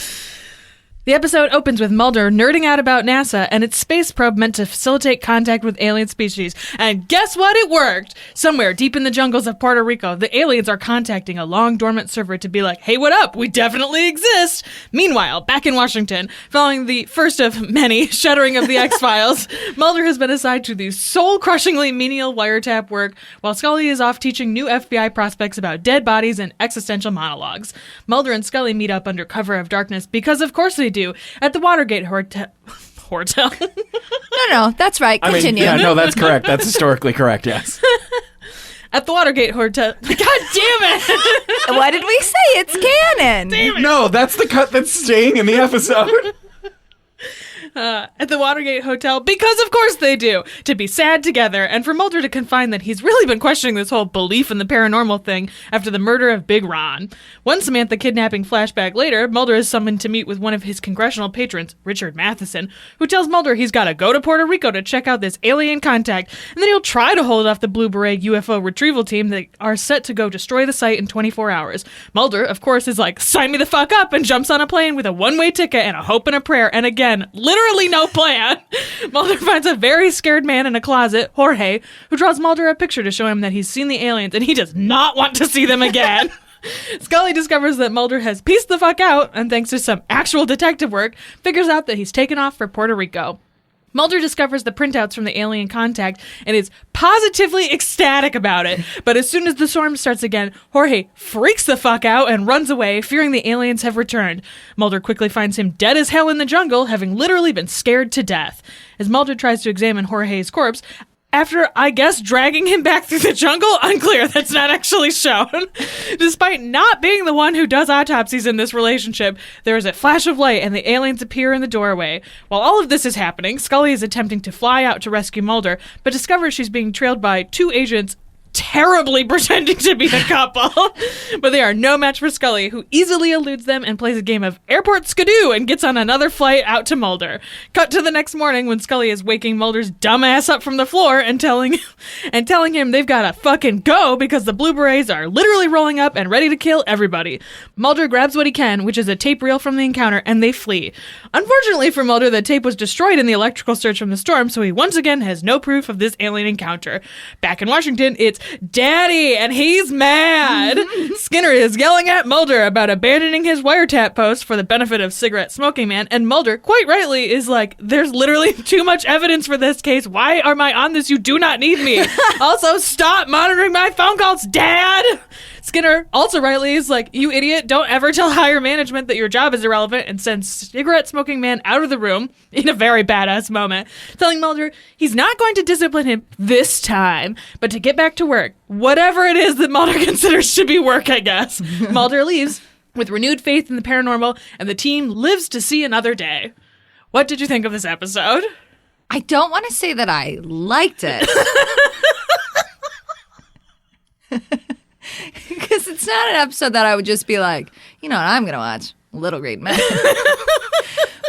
A: The episode opens with Mulder nerding out about NASA and its space probe meant to facilitate contact with alien species. And guess what? It worked! Somewhere deep in the jungles of Puerto Rico, the aliens are contacting a long-dormant server to be like, hey, what up? We definitely exist! Meanwhile, back in Washington, following the first of many shuttering of the X-Files, Mulder has been assigned to the soul-crushingly menial wiretap work, while Scully is off teaching new FBI prospects about dead bodies and existential monologues. Mulder and Scully meet up under cover of darkness because, of course, they do, at the Watergate Hotel.
B: No, that's right. Continue.
G: That's correct. That's historically correct, yes.
A: At the Watergate Hotel. God damn it!
B: What did we say? It's canon.
G: No, that's the cut that's staying in the episode.
A: At the Watergate Hotel, because of course they do, to be sad together, and for Mulder to confide that he's really been questioning this whole belief in the paranormal thing after the murder of Big Ron. One Samantha kidnapping flashback later, Mulder is summoned to meet with one of his congressional patrons, Richard Matheson, who tells Mulder he's got to go to Puerto Rico to check out this alien contact, and then he'll try to hold off the Blue Beret UFO retrieval team that are set to go destroy the site in 24 hours. Mulder, of course, is like, sign me the fuck up, and jumps on a plane with a one-way ticket and a hope and a prayer, and again, literally no plan. Mulder finds a very scared man in a closet, Jorge, who draws Mulder a picture to show him that he's seen the aliens and he does not want to see them again. Scully discovers that Mulder has pieced the fuck out and, thanks to some actual detective work, figures out that he's taken off for Puerto Rico. Mulder discovers the printouts from the alien contact and is positively ecstatic about it. But as soon as the storm starts again, Jorge freaks the fuck out and runs away, fearing the aliens have returned. Mulder quickly finds him dead as hell in the jungle, having literally been scared to death. As Mulder tries to examine Jorge's corpse, after, I guess, dragging him back through the jungle? Unclear, that's not actually shown. Despite not being the one who does autopsies in this relationship, there is a flash of light and the aliens appear in the doorway. While all of this is happening, Scully is attempting to fly out to rescue Mulder, but discovers she's being trailed by two agents terribly pretending to be a couple. But they are no match for Scully, who easily eludes them and plays a game of airport skidoo and gets on another flight out to Mulder. Cut to the next morning when Scully is waking Mulder's dumbass up from the floor and telling him they've got to fucking go because the Blue Berets are literally rolling up and ready to kill everybody. Mulder grabs what he can, which is a tape reel from the encounter, and they flee. Unfortunately for Mulder, the tape was destroyed in the electrical surge from the storm, so he once again has no proof of this alien encounter. Back in Washington, it's Daddy, and he's mad. Skinner is yelling at Mulder about abandoning his wiretap post for the benefit of cigarette smoking man, and Mulder, quite rightly, is like, there's literally too much evidence for this case. Why am I on this? You do not need me. Also, stop monitoring my phone calls, Dad. Skinner, also rightly, is like, you idiot, don't ever tell higher management that your job is irrelevant, and sends cigarette-smoking man out of the room in a very badass moment, telling Mulder he's not going to discipline him this time, but to get back to work. Whatever it is that Mulder considers to be work, I guess. Mulder leaves with renewed faith in the paranormal, and the team lives to see another day. What did you think of this episode?
B: I don't want to say that I liked it. Because it's not an episode that I would just be like, you know what, I'm going to watch Little Green Men.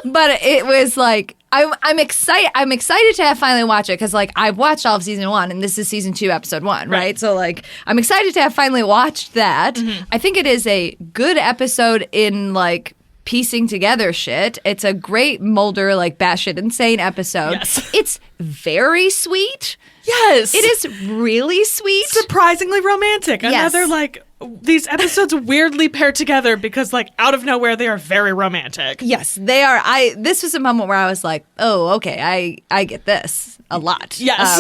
B: But it was like, I'm excited to finally watch it because, like, I've watched all of season 1 and this is season 2, episode 1, right? So, like, I'm excited to have finally watched that. Mm-hmm. I think it is a good episode in, like, piecing together shit. It's a great Mulder, like, batshit insane episode.
A: Yes.
B: It's very sweet.
A: Yes.
B: It is really sweet.
A: Surprisingly romantic.
B: Yes.
A: Another, like, these episodes weirdly pair together because, like, out of nowhere, they are very romantic.
B: Yes, they are. This was a moment where I was like, oh, okay, I get this a lot.
A: Yes.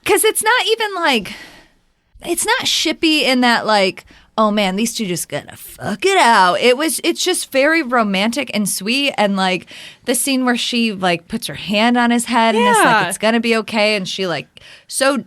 B: Because it's not even, like, it's not shippy in that, like, oh man, these two just gonna fuck it out. It's just very romantic and sweet, and like the scene where she like puts her hand on his head and it's like it's gonna be okay, and she like so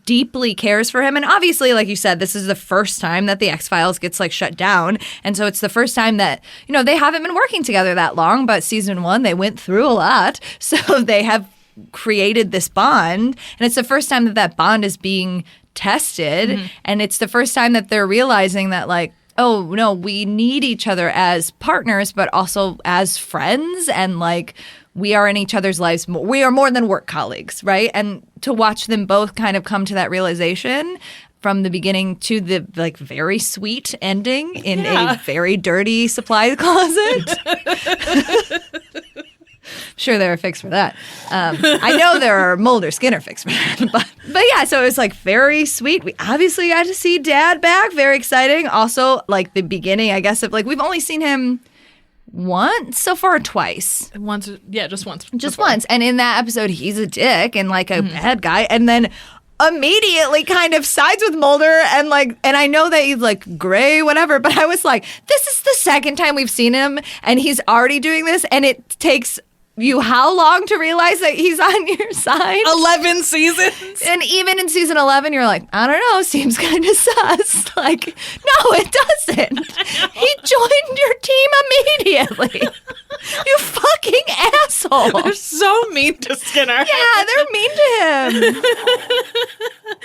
B: deeply cares for him. And obviously, like you said, this is the first time that the X-Files gets like shut down, and so it's the first time that, you know, they haven't been working together that long, but season 1 they went through a lot, so they have created this bond, and it's the first time that that bond is being tested. Mm-hmm. And it's the first time that they're realizing that, like, oh no, we need each other as partners but also as friends, and like we are in each other's lives we are more than work colleagues, right? And to watch them both kind of come to that realization from the beginning to the like very sweet ending in a very dirty supply closet. Sure, there are fics for that. I know there are Mulder Skinner fics for that. But yeah, so it was like very sweet. We obviously got to see Dad back. Very exciting. Also, like the beginning, I guess, of like we've only seen him once so far, or twice.
A: Once, yeah, just once.
B: Just once. And in that episode, he's a dick and like a bad guy. And then immediately kind of sides with Mulder and like, and I know that he's like gray, whatever, but I was like, this is the second time we've seen him and he's already doing this, and it takes you how long to realize that he's on your side?
A: 11 seasons.
B: And even in season 11, you're like, I don't know, seems kind of sus. Like, no, it doesn't. He joined your team immediately. You fucking asshole.
A: They're so mean to Skinner.
B: Yeah, they're mean to him.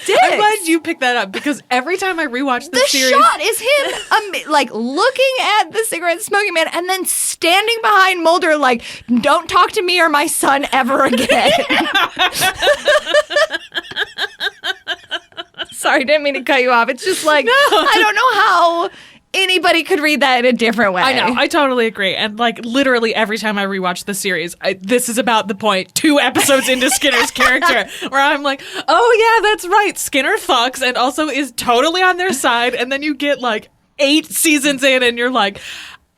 B: Dicks.
A: I'm glad you picked that up because every time I rewatch the series,
B: shot is him like looking at the cigarette smoking man and then standing behind Mulder like, don't talk to me or my son ever again. Sorry, didn't mean to cut you off. It's just like, I don't know how anybody could read that in a different way.
A: I know. I totally agree. And like literally every time I rewatch the series, this is about the point 2 episodes into Skinner's character where I'm like, oh yeah, that's right. Skinner fucks and also is totally on their side. And then you get like 8 seasons in and you're like,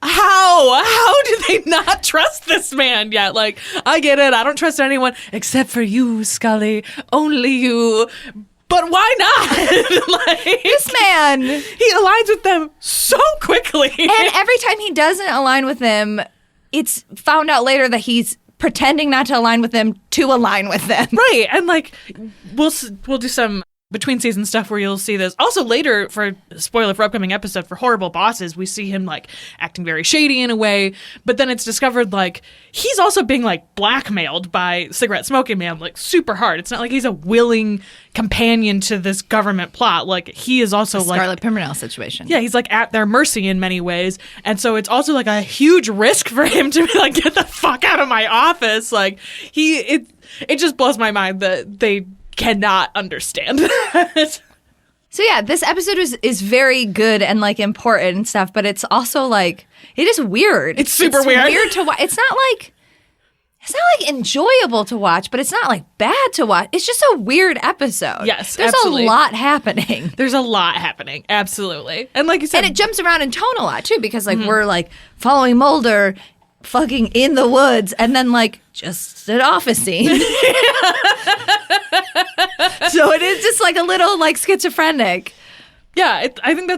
A: how do they not trust this man yet? Like, I get it. I don't trust anyone except for you, Scully. Only you. But why not? Like,
B: this man,
A: he aligns with them so quickly.
B: And every time he doesn't align with them, it's found out later that he's pretending not to align with them to align with them.
A: Right. And like, we'll do some between season stuff where you'll see this. Also later, for spoiler for upcoming episode, for Horrible Bosses, we see him like acting very shady in a way, but then it's discovered like he's also being like blackmailed by Cigarette Smoking Man like super hard. It's not like he's a willing companion to this government plot. Like he is also like
B: Scarlet Pimpernel situation.
A: Yeah, he's like at their mercy in many ways. And so it's also like a huge risk for him to be like, get the fuck out of my office. Like it just blows my mind that they cannot understand that.
B: So yeah, this episode is very good and like important and stuff, but it's also like it is weird.
A: It's super weird.
B: Weird to watch. It's not like enjoyable to watch, but it's not like bad to watch. It's just a weird episode.
A: Yes,
B: there's
A: absolutely.
B: a lot happening.
A: There's a lot happening, absolutely. And like you said,
B: And it jumps around in tone a lot too, because like we're like following Mulder fucking in the woods and then like just an office scene. So it is just like a little like schizophrenic.
A: yeah, I think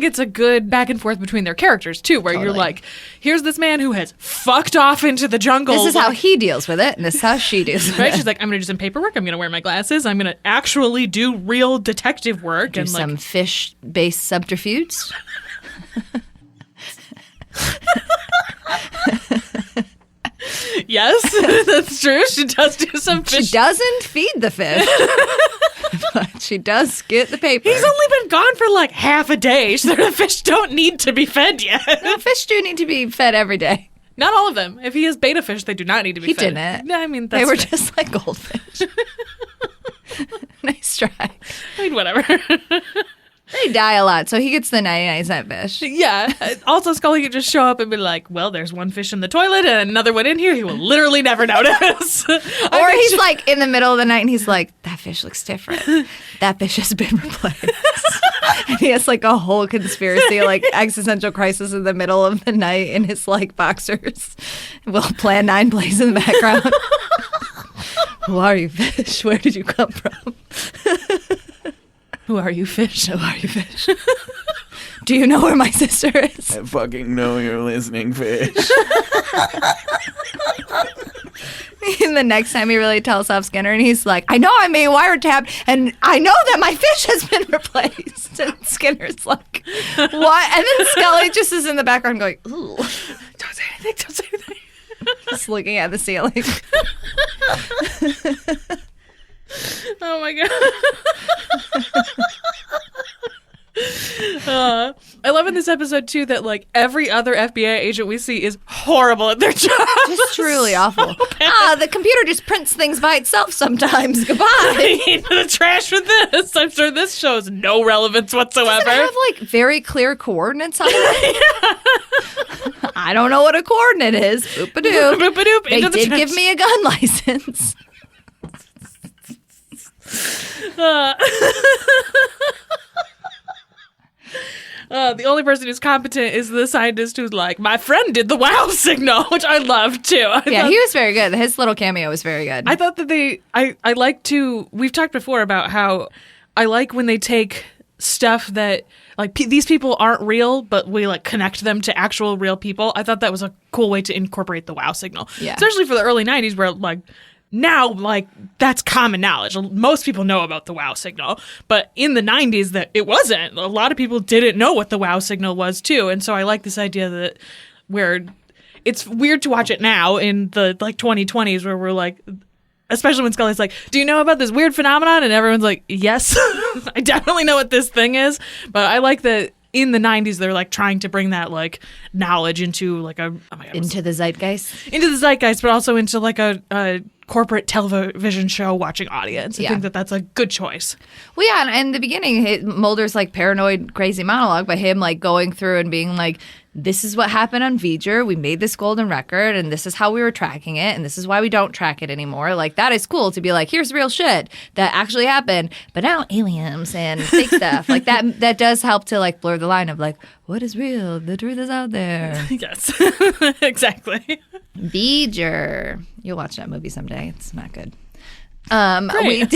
A: it's a good back and forth between their characters too, where you're
B: Totally.
A: like, here's this man who has fucked off into the jungle.
B: This is how he deals with it, and this is how she deals with
A: Right?
B: it.
A: She's like, I'm going to do some paperwork. I'm going to wear my glasses. I'm going to actually do real detective work.
B: Do
A: and
B: some
A: like,
B: fish-based subterfuge.
A: yes, that's true. She does do some
B: She
A: fish.
B: doesn't feed the fish, but she does get the paper.
A: He's only been gone for like half a day, so the fish don't need to be fed yet.
B: No, fish do need to be fed every day.
A: Not all of them. If he has beta fish, they do not need to be
B: He
A: fed.
B: didn't.
A: No, I mean, that's
B: They were
A: fair.
B: just like goldfish. Nice try.
A: I mean, whatever.
B: They die a lot, so he gets the 99-cent fish.
A: Yeah. Also, Scully could just show up and be like, well, there's one fish in the toilet and another one in here. He will literally never notice.
B: Or he's like in the middle of the night and he's like, that fish looks different. That fish has been replaced. And he has like a whole conspiracy, like existential crisis in the middle of the night in his like boxers. Will Plan 9 plays in the background. Who are you, fish? Where did you come from?
A: Who are you, fish?
B: Who are you, fish? Do you know where my sister is?
G: I fucking know you're listening, fish.
B: And the next time he really tells off Skinner and he's like, I know I'm being wiretapped and I know that my fish has been replaced. And Skinner's like, what? And then Scully just is in the background going, ooh.
A: Don't say anything. Don't say anything.
B: Just looking at the ceiling.
A: Oh my god. I love in this episode too that like every other FBI agent we see is horrible at their job.
B: Just truly awful. The computer just prints things by itself sometimes. Goodbye.
A: Into the trash with this. I'm sure this shows no relevance whatsoever.
B: Does it have like very clear coordinates on it? I don't know what a coordinate is. Boop-a-doo.
A: Boop-a-doop,
B: They
A: into the
B: did
A: trash.
B: give me a gun license.
A: The only person who's competent is the scientist who's like, my friend did the wow signal, which I love too.
B: Yeah, he was very good. His little cameo was very good.
A: I thought that I like to, we've talked before about how I like when they take stuff that like these people aren't real, but we like connect them to actual real people. I thought that was a cool way to incorporate the wow signal.
B: Yeah.
A: Especially for the early 90s where like now like that's common knowledge. Most people know about the wow signal, but in the 90s that it wasn't. A lot of people didn't know what the wow signal was too. And so I like this idea that where it's weird to watch it now in the like 2020s where we're like, especially when Scully's like, do you know about this weird phenomenon? And everyone's like, yes, I definitely know what this thing is. But I like that in the 90s, they're like trying to bring that like knowledge into like a, oh my God,
B: Into the zeitgeist.
A: into the zeitgeist, but also into like a corporate television show watching audience. I
B: Yeah.
A: think that that's a good choice.
B: Well, yeah, and in the beginning, Mulder's like paranoid, crazy monologue by him like going through and being like, this is what happened on V'ger. We made this golden record, and this is how we were tracking it, and this is why we don't track it anymore. Like, that is cool to be like, here's real shit that actually happened, but now aliens and fake stuff. Like, that does help to like blur the line of like, what is real? The truth is out there.
A: Yes, exactly.
B: V'ger. You'll watch that movie someday. It's not good.
A: Great.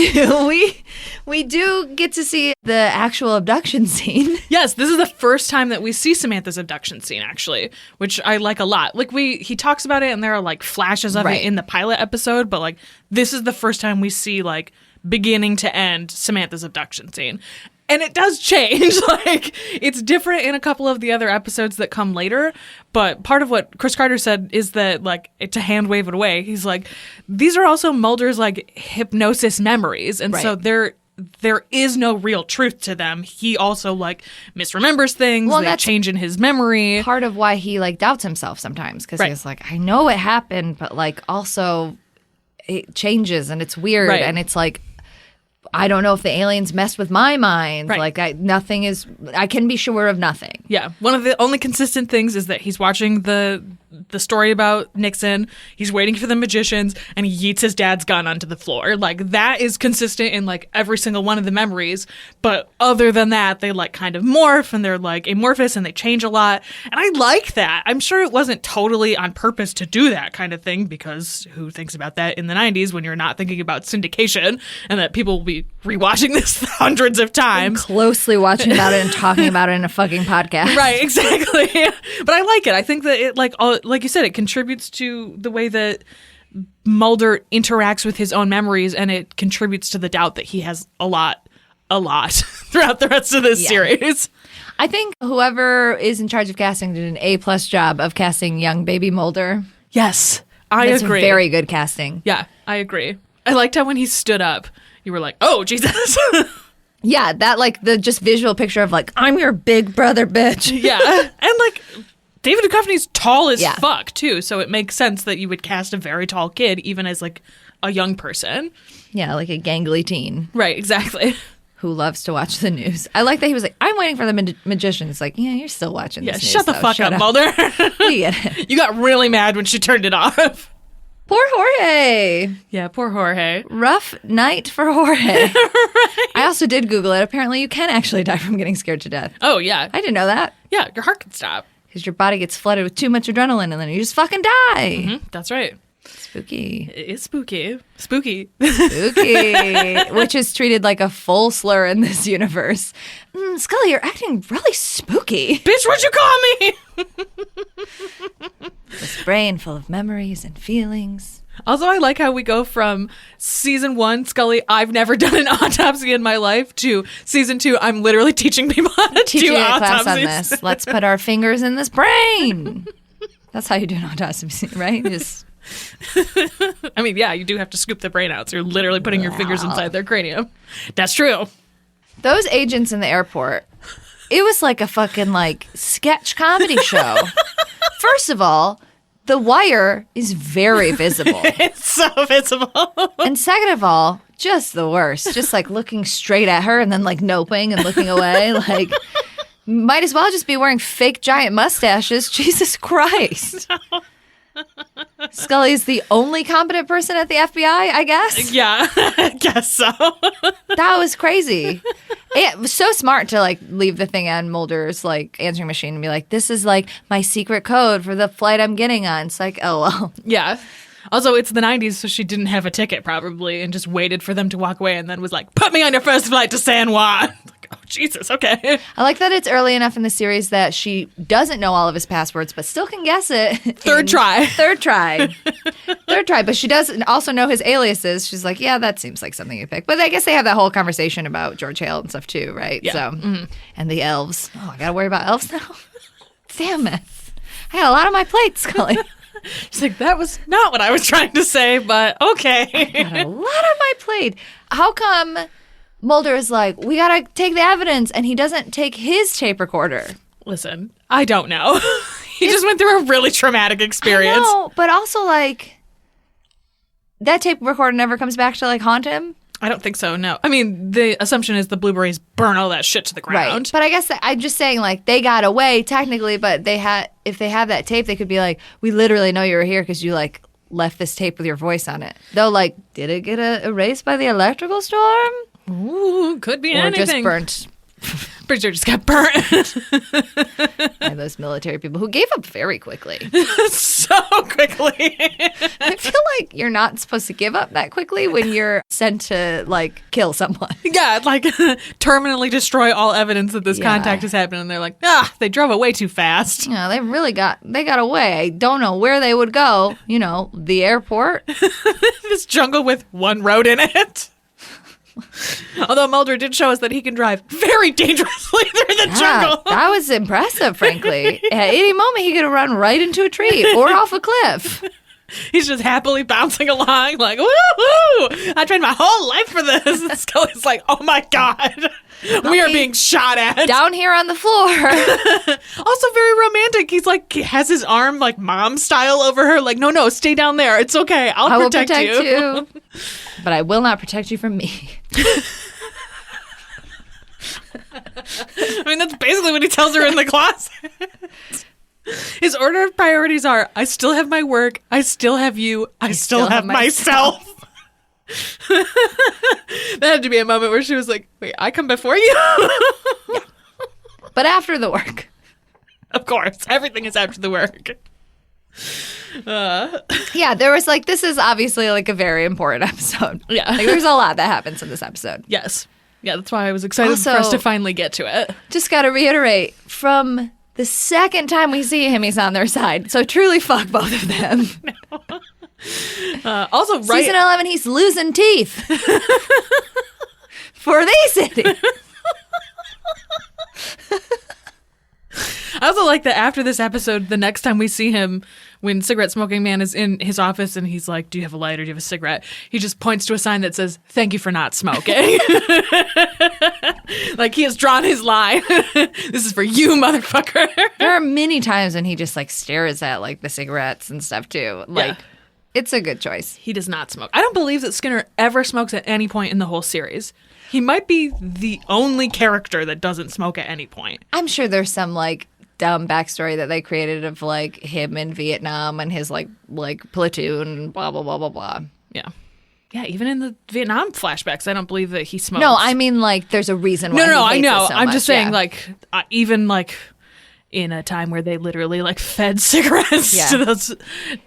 B: We do get to see the actual abduction scene.
A: Yes, this is the first time that we see Samantha's abduction scene, actually, which I like a lot. Like he talks about it, and there are like flashes of
B: Right.
A: it in the pilot episode, but like this is the first time we see like beginning to end Samantha's abduction scene. And it does change. Like, it's different in a couple of the other episodes that come later. But part of what Chris Carter said is that, like, to hand wave it away, he's like, these are also Mulder's, like, hypnosis memories. And so there is no real truth to them. He also, like, misremembers things. Well, they change in his memory.
B: Part of why he, like, doubts himself sometimes. Because he's like, I know it happened, but, like, also it changes and it's weird. And it's like, I don't know if the aliens messed with my mind. Like, I can be sure of nothing.
A: Yeah. One of the only consistent things is that he's watching the story about Nixon. He's waiting for the magicians, and he yeets his dad's gun onto the floor. Like, that is consistent in, like, every single one of the memories. But other than that, they, like, kind of morph, and they're, like, amorphous, and they change a lot. And I like that. I'm sure it wasn't totally on purpose to do that kind of thing, because who thinks about that in the 90s when you're not thinking about syndication, and that people will be rewatching this hundreds of times.
B: Closely watching about it and talking about it in a fucking podcast.
A: Right, exactly. But I like it. I think that it, like you said, it contributes to the way that Mulder interacts with his own memories, and it contributes to the doubt that he has a lot throughout the rest of this series.
B: I think whoever is in charge of casting did an A+ job of casting young baby Mulder.
A: Yes, I
B: That's
A: agree.
B: Very good casting.
A: Yeah, I agree. I liked how when he stood up, you were like, oh, Jesus.
B: Yeah, that, like, the just visual picture of, like, I'm your big brother, bitch.
A: Yeah. And, like, David Duchovny's tall as fuck, too. So it makes sense that you would cast a very tall kid, even as, like, a young person.
B: Yeah, like a gangly teen.
A: Right, exactly.
B: Who loves to watch the news. I like that he was like, I'm waiting for the magician. It's like, yeah, you're still watching this news.
A: Shut the fuck up, Mulder.
B: We get it.
A: You got really mad when she turned it off.
B: Poor Jorge.
A: Yeah, poor Jorge.
B: Rough night for Jorge. Right. I also did Google it. Apparently, you can actually die from getting scared to death.
A: Oh, yeah.
B: I didn't know that.
A: Yeah, your heart can stop.
B: Because your body gets flooded with too much adrenaline and then you just fucking die.
A: Mm-hmm, that's right.
B: Spooky.
A: It is spooky. Spooky.
B: Spooky. Which is treated like a full slur in this universe. Scully, you're acting really spooky.
A: Bitch, what'd you call me?
B: This brain full of memories and feelings.
A: Also, I like how we go from season 1, Scully, I've never done an autopsy in my life, to season 2, I'm literally teaching people how to do
B: a
A: autopsies.
B: class on this. Let's put our fingers in this brain. That's how you do an autopsy, right? Just.
A: I mean, yeah, you do have to scoop the brain out, so you're literally putting your fingers inside their cranium. That's true.
B: Those agents in the airport, it was like a fucking, like, sketch comedy show. First of all, the wire is very visible.
A: It's so visible.
B: And second of all, just the worst. Just, like, looking straight at her and then, like, noping and looking away. Like, might as well just be wearing fake giant mustaches. Jesus Christ. No. Scully's the only competent person at the FBI, I guess.
A: Yeah, I guess so.
B: That was crazy. It was so smart to, like, leave the thing on Mulder's, like, answering machine and be like, this is, like, my secret code for the flight I'm getting on. It's like, oh, well.
A: Yeah. Also, it's the 90s, so she didn't have a ticket, probably, and just waited for them to walk away and then was like, put me on your first flight to San Juan. Like, oh, Jesus, okay.
B: I like that it's early enough in the series that she doesn't know all of his passwords, but still can guess it.
A: Third try.
B: Third try. But she does also know his aliases. She's like, yeah, that seems like something you pick. But I guess they have that whole conversation about George Hale and stuff, too, right?
A: Yeah.
B: So, and the elves. Oh, I got to worry about elves now? Damn it. I got a lot on my plate, Scully.
A: She's like, that was not what I was trying to say, but okay.
B: I got a lot on my plate. How come Mulder is like, we got to take the evidence, and he doesn't take his tape recorder?
A: Listen, I don't know. He just went through a really traumatic experience.
B: I know, but also, like, that tape recorder never comes back to, like, haunt him?
A: I don't think so, no. I mean, the assumption is the blueberries burn all that shit to the ground.
B: Right. But I guess I'm just saying, like, they got away technically, but if they have that tape, they could be like, we literally know you were here because you, like, left this tape with your voice on it. Though, like, did it get erased by the electrical storm?
A: Ooh, could be anything.
B: Or just burnt.
A: Pretty sure it just got burnt.
B: By those military people who gave up very quickly.
A: So quickly.
B: I feel like you're not supposed to give up that quickly when you're sent to, like, kill someone.
A: Yeah, like, terminally destroy all evidence that this contact has happened. And they're like, they drove away too fast.
B: Yeah, they got away. I don't know where they would go. You know, the airport.
A: This jungle with one road in it. Although Mulder did show us that he can drive very dangerously through the jungle.
B: That was impressive, frankly. At any moment, he could have run right into a tree or off a cliff.
A: He's just happily bouncing along like, woo-hoo! I trained my whole life for this. And Scully's like, oh my God. We are being shot at.
B: Down here on the floor.
A: Also very romantic. He's like, he has his arm like mom style over her. Like, no, stay down there. It's okay. I will protect you.
B: But I will not protect you from me.
A: I mean, that's basically what he tells her in the closet. His order of priorities are, I still have my work, I still have you, I still have myself. That had to be a moment where she was like, wait, I come before you?
B: Yeah. But after the work.
A: Of course. Everything is after the work.
B: Yeah, there was like, this is obviously like a very important episode.
A: Yeah.
B: Like, there's a lot that happens in this episode.
A: Yes. Yeah, that's why I was excited
B: Also,
A: for us to finally get to it.
B: Just got to reiterate, from the second time we see him, he's on their side. So truly fuck both of them.
A: Also, right.
B: Season 11, he's losing teeth. For the city.
A: I also like that after this episode, the next time we see him, when Cigarette Smoking Man is in his office and he's like, do you have a lighter? Do you have a cigarette? He just points to a sign that says, thank you for not smoking. Like he has drawn his line. This is for you, motherfucker.
B: There are many times when he just like stares at like the cigarettes and stuff too. Like, it's a good choice.
A: He does not smoke. I don't believe that Skinner ever smokes at any point in the whole series. He might be the only character that doesn't smoke at any point.
B: I'm sure there's some like dumb backstory that they created of like him in Vietnam and his like platoon, blah blah blah blah blah.
A: Yeah. Yeah, even in the Vietnam flashbacks, I don't believe that he smokes.
B: No, I mean like there's a reason why.
A: No,
B: he
A: I know.
B: hates it so
A: I'm
B: much.
A: just saying, like, even like in a time where they literally like fed cigarettes to those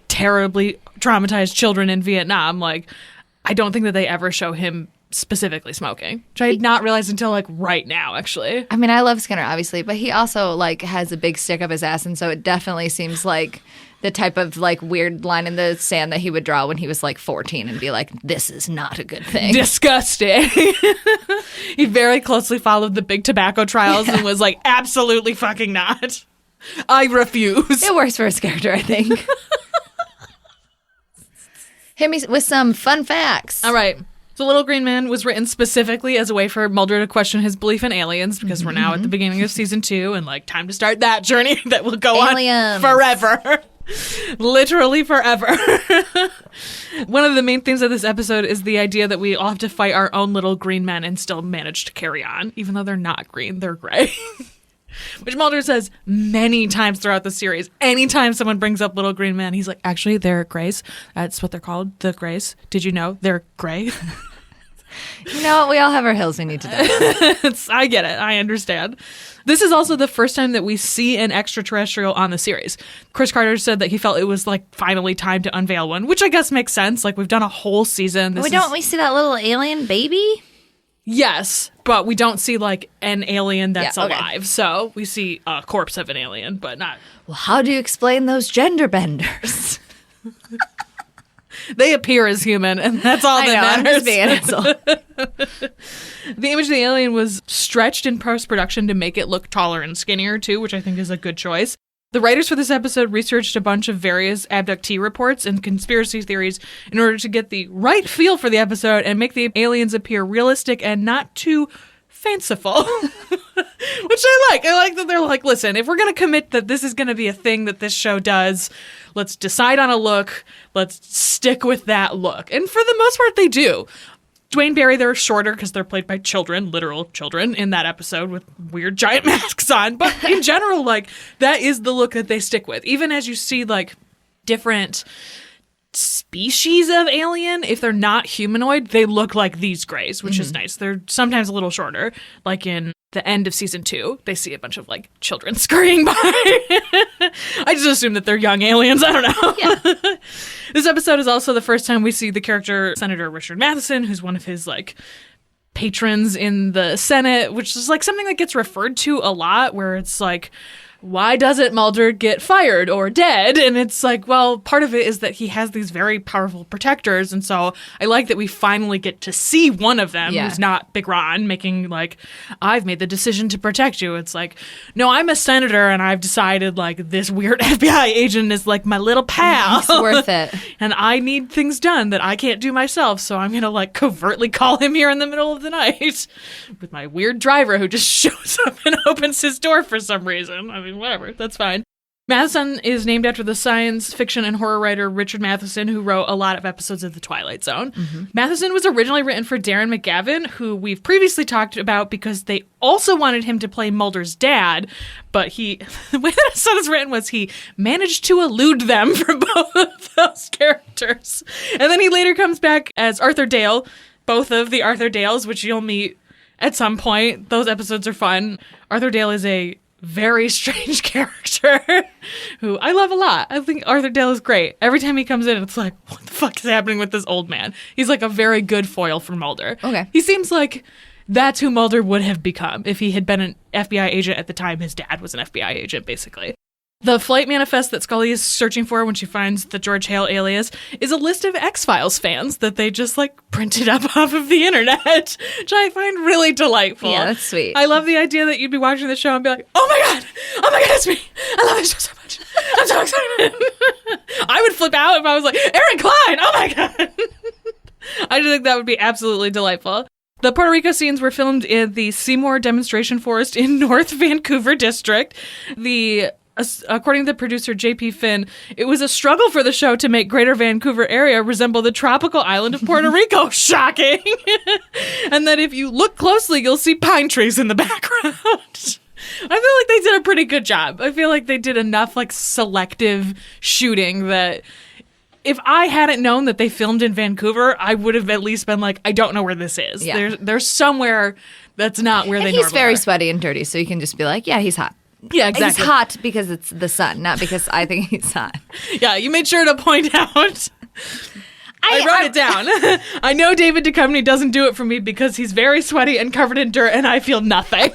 A: terribly traumatized children in Vietnam, like, I don't think that they ever show him specifically smoking, which I did not realize until like right now, actually.
B: I mean, I love Skinner, obviously, but he also like has a big stick up his ass, and so it definitely seems like the type of like weird line in the sand that he would draw when he was like 14 and be like, this is not a good thing.
A: Disgusting. He very closely followed the big tobacco trials and was like, absolutely fucking not. I refuse.
B: It works for his character, I think. Hit me with some fun facts.
A: All right. The Little Green Man was written specifically as a way for Mulder to question his belief in aliens, because we're now at the beginning of season 2 and like time to start that journey that will go
B: Aliens.
A: on forever. Literally forever. One of the main themes of this episode is the idea that we all have to fight our own little green men and still manage to carry on, even though they're not green, they're gray. Which Mulder says many times throughout the series. Anytime someone brings up Little Green Man, he's like, actually, they're grays. That's what they're called, the grays. Did you know they're gray?
B: You know what? We all have our hills we need to die.
A: I get it. I understand. This is also the first time that we see an extraterrestrial on the series. Chris Carter said that he felt it was like finally time to unveil one, which I guess makes sense. Like, we've done a whole season.
B: Don't we see that little alien baby?
A: Yes, but we don't see like an alien that's
B: Yeah, okay.
A: alive. So we see a corpse of an alien, but not.
B: Well, how do you explain those gender benders?
A: They appear as human, and that's all that matters.
B: I'm just being an asshole.
A: The image of the alien was stretched in post-production to make it look taller and skinnier, too, which I think is a good choice. The writers for this episode researched a bunch of various abductee reports and conspiracy theories in order to get the right feel for the episode and make the aliens appear realistic and not too fanciful. Which I like. I like that they're like, listen, if we're going to commit that this is going to be a thing that this show does, let's decide on a look. Let's stick with that look. And for the most part, they do. Dwayne Barry, they're shorter because they're played by children, literal children, in that episode with weird giant masks on. But in general, like, that is the look that they stick with. Even as you see, like, different species of alien, if they're not humanoid, they look like these grays, which is nice. They're sometimes a little shorter. Like in the end of season 2, they see a bunch of like children scurrying by. I just assume that they're young aliens. I don't know. Yeah. This episode is also the first time we see the character Senator Richard Matheson, who's one of his like patrons in the Senate, which is like something that gets referred to a lot, where it's like, why doesn't Mulder get fired or dead? And it's like, well, part of it is that he has these very powerful protectors. And so I like that we finally get to see one of them who's not Big Ron making like, I've made the decision to protect you. It's like, no, I'm a senator and I've decided like this weird FBI agent is like my little pal.
B: It's worth it.
A: And I need things done that I can't do myself. So I'm going to like covertly call him here in the middle of the night with my weird driver who just shows up and opens his door for some reason. I mean, whatever, that's fine. Matheson is named after the science fiction and horror writer Richard Matheson, who wrote a lot of episodes of The Twilight Zone. Matheson was originally written for Darren McGavin, who we've previously talked about because they also wanted him to play Mulder's dad, but the way that episode is written was he managed to elude them for both of those characters. And then he later comes back as Arthur Dale, both of the Arthur Dales, which you'll meet at some point. Those episodes are fun. Arthur Dale is a very strange character who I love a lot. I think Arthur Dale is great. Every time he comes in, it's like, what the fuck is happening with this old man? He's like a very good foil for Mulder.
B: Okay.
A: He seems like that's who Mulder would have become if he had been an FBI agent at the time his dad was an FBI agent, basically. The flight manifest that Scully is searching for when she finds the George Hale alias is a list of X-Files fans that they just like printed up off of the internet, which I find really delightful.
B: Yeah, that's sweet.
A: I love the idea that you'd be watching the show and be like, oh my god, it's me. I love this show so much. I'm so excited. I would flip out if I was like, Erin Cline, oh my god. I just think that would be absolutely delightful. The Puerto Rico scenes were filmed in the Seymour Demonstration Forest in North Vancouver District. According to the producer J.P. Finn, it was a struggle for the show to make Greater Vancouver area resemble the tropical island of Puerto Rico. Shocking! And that if you look closely, you'll see pine trees in the background. I feel like they did a pretty good job. I feel like they did enough like selective shooting that if I hadn't known that they filmed in Vancouver, I would have at least been like, I don't know where this is.
B: Yeah.
A: There's somewhere that's not where they normally are.
B: He's very sweaty and dirty, so you can just be like, yeah, he's hot.
A: Yeah, exactly.
B: He's hot because it's the sun, not because I think he's hot.
A: Yeah, you made sure to point out. I wrote it down. I know David Duchovny doesn't do it for me because he's very sweaty and covered in dirt, and I feel nothing.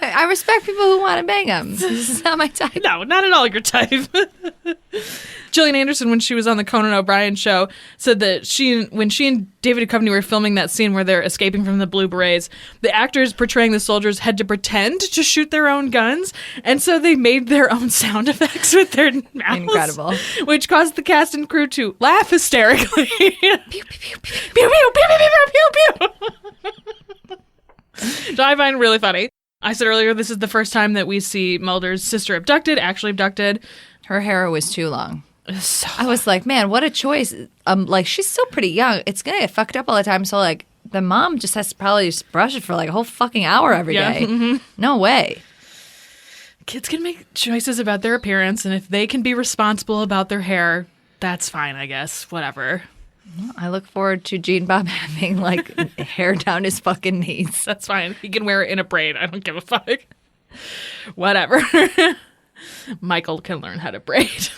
B: I respect people who want to bang him. This is not my type.
A: No, not at all your type. Gillian Anderson, when she was on the Conan O'Brien show, said that when she and David Duchovny were filming that scene where they're escaping from the Blue Berets, the actors portraying the soldiers had to pretend to shoot their own guns, and so they made their own sound effects with their mouths.
B: Incredible.
A: Which caused the cast and crew to laugh hysterically. Pew, pew, pew, pew, pew, pew, pew, pew, pew. Which I find really funny. I said earlier, this is the first time that we see Mulder's sister actually abducted.
B: Her hair was too long. I was like, man, what a choice. Like, she's still pretty young. It's going to get fucked up all the time. So, like, the mom just has to probably just brush it for, like, a whole fucking hour every day. Mm-hmm. No way.
A: Kids can make choices about their appearance, and if they can be responsible about their hair, that's fine, I guess. Whatever.
B: I look forward to Gene Bob having, like, hair down his fucking knees.
A: That's fine. He can wear it in a braid. I don't give a fuck. Whatever. Michael can learn how to braid.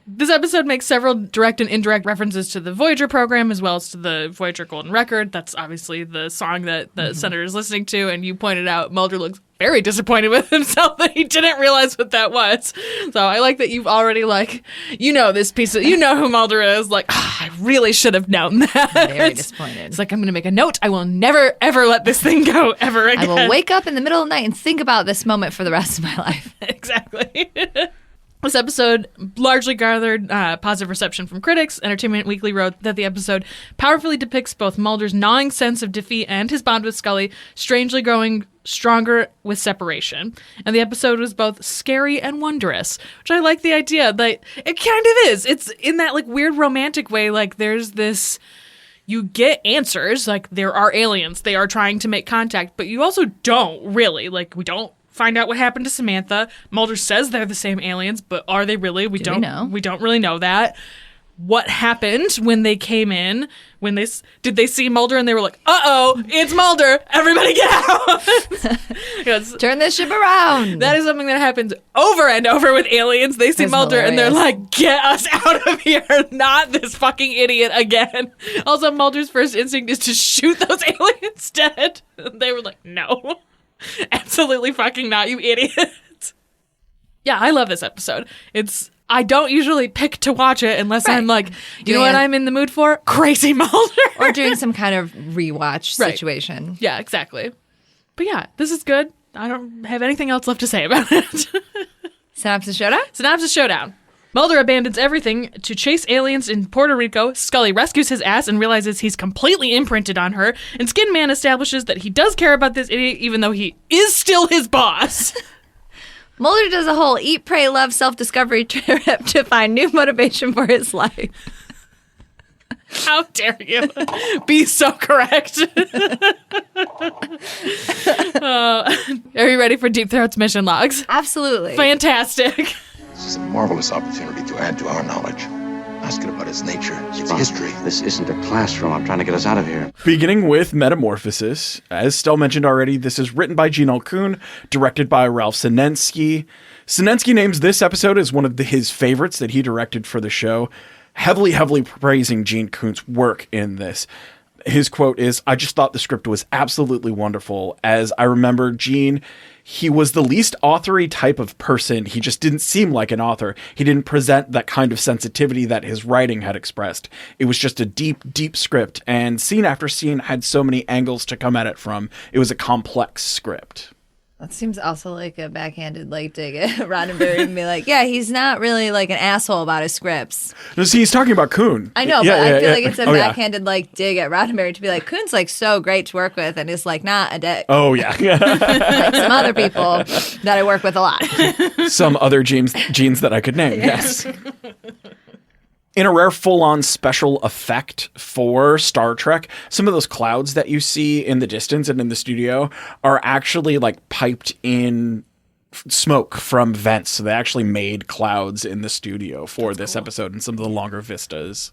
A: This episode makes several direct and indirect references to the Voyager program as well as to the Voyager Golden Record. That's obviously the song that the senator is listening to, and you pointed out Mulder looks very disappointed with himself that he didn't realize what that was. So I like that you've already, like, you know who Mulder is. Like, I really should have known that.
B: Very disappointed.
A: It's like, I'm going to make a note. I will never, ever let this thing go ever again.
B: I will wake up in the middle of the night and think about this moment for the rest of my life.
A: Exactly. This episode largely gathered positive reception from critics. Entertainment Weekly wrote that the episode powerfully depicts both Mulder's gnawing sense of defeat and his bond with Scully, strangely growing stronger with separation. And the episode was both scary and wondrous, which I like the idea that it kind of is. It's in that like weird romantic way. Like there's this, you get answers, like there are aliens, they are trying to make contact, but you also don't really, like we don't find out what happened to Samantha. Mulder says they're the same aliens, but are they really? We don't know. We don't really know that. What happened when they came in? Did they see Mulder and they were like, "Uh-oh, it's Mulder! Everybody get out!"
B: Turn this ship around.
A: That is something that happens over and over with aliens. They see Mulder and they're like, "Get us out of here! Not this fucking idiot again!" Also, Mulder's first instinct is to shoot those aliens dead. They were like, "No." Absolutely fucking not, you idiot. Yeah, I love this episode. I don't usually pick to watch it unless I'm like, you know what I'm in the mood for? Crazy Mulder.
B: Or doing some kind of rewatch situation.
A: Yeah, exactly. But yeah, this is good. I don't have anything else left to say about it.
B: Synopsis Showdown?
A: Synopsis Showdown. Mulder abandons everything to chase aliens in Puerto Rico. Scully rescues his ass and realizes he's completely imprinted on her. And Skin Man establishes that he does care about this idiot even though he is still his boss.
B: Mulder does a whole eat, pray, love, self-discovery trip to find new motivation for his life.
A: How dare you be so correct? Are you ready for Deep Throat's mission logs?
B: Absolutely.
A: Fantastic.
C: This is a marvelous opportunity to add to our knowledge. Ask it about its nature, its history.
D: This isn't a classroom. I'm trying to get us out of here.
G: Beginning with Metamorphosis. As Stell mentioned already, this is written by Gene L. Kuhn, directed by Ralph Sinensky. Sinensky names this episode as one of his favorites that he directed for the show, heavily praising Gene Kuhn's work in this. His quote is, "I just thought the script was absolutely wonderful. As I remember Gene, he was the least authory type of person. He just didn't seem like an author. He didn't present that kind of sensitivity that his writing had expressed. It was just a deep script, and scene after scene had so many angles to come at it from. It was a complex script."
B: That seems also like a backhanded dig at Roddenberry and be like, yeah, he's not really like an asshole about his scripts.
G: No, see, he's talking about Kuhn.
B: I know, but I feel like it's a backhanded dig at Roddenberry to be like, Kuhn's like so great to work with and is like not a dick.
G: Oh, yeah.
B: Like some other people that I work with a lot.
G: Some other genes that I could name, yes. In a rare full-on special effect for Star Trek, some of those clouds that you see in the distance and in the studio are actually like piped in smoke from vents. So they actually made clouds in the studio for this episode and some of the longer vistas.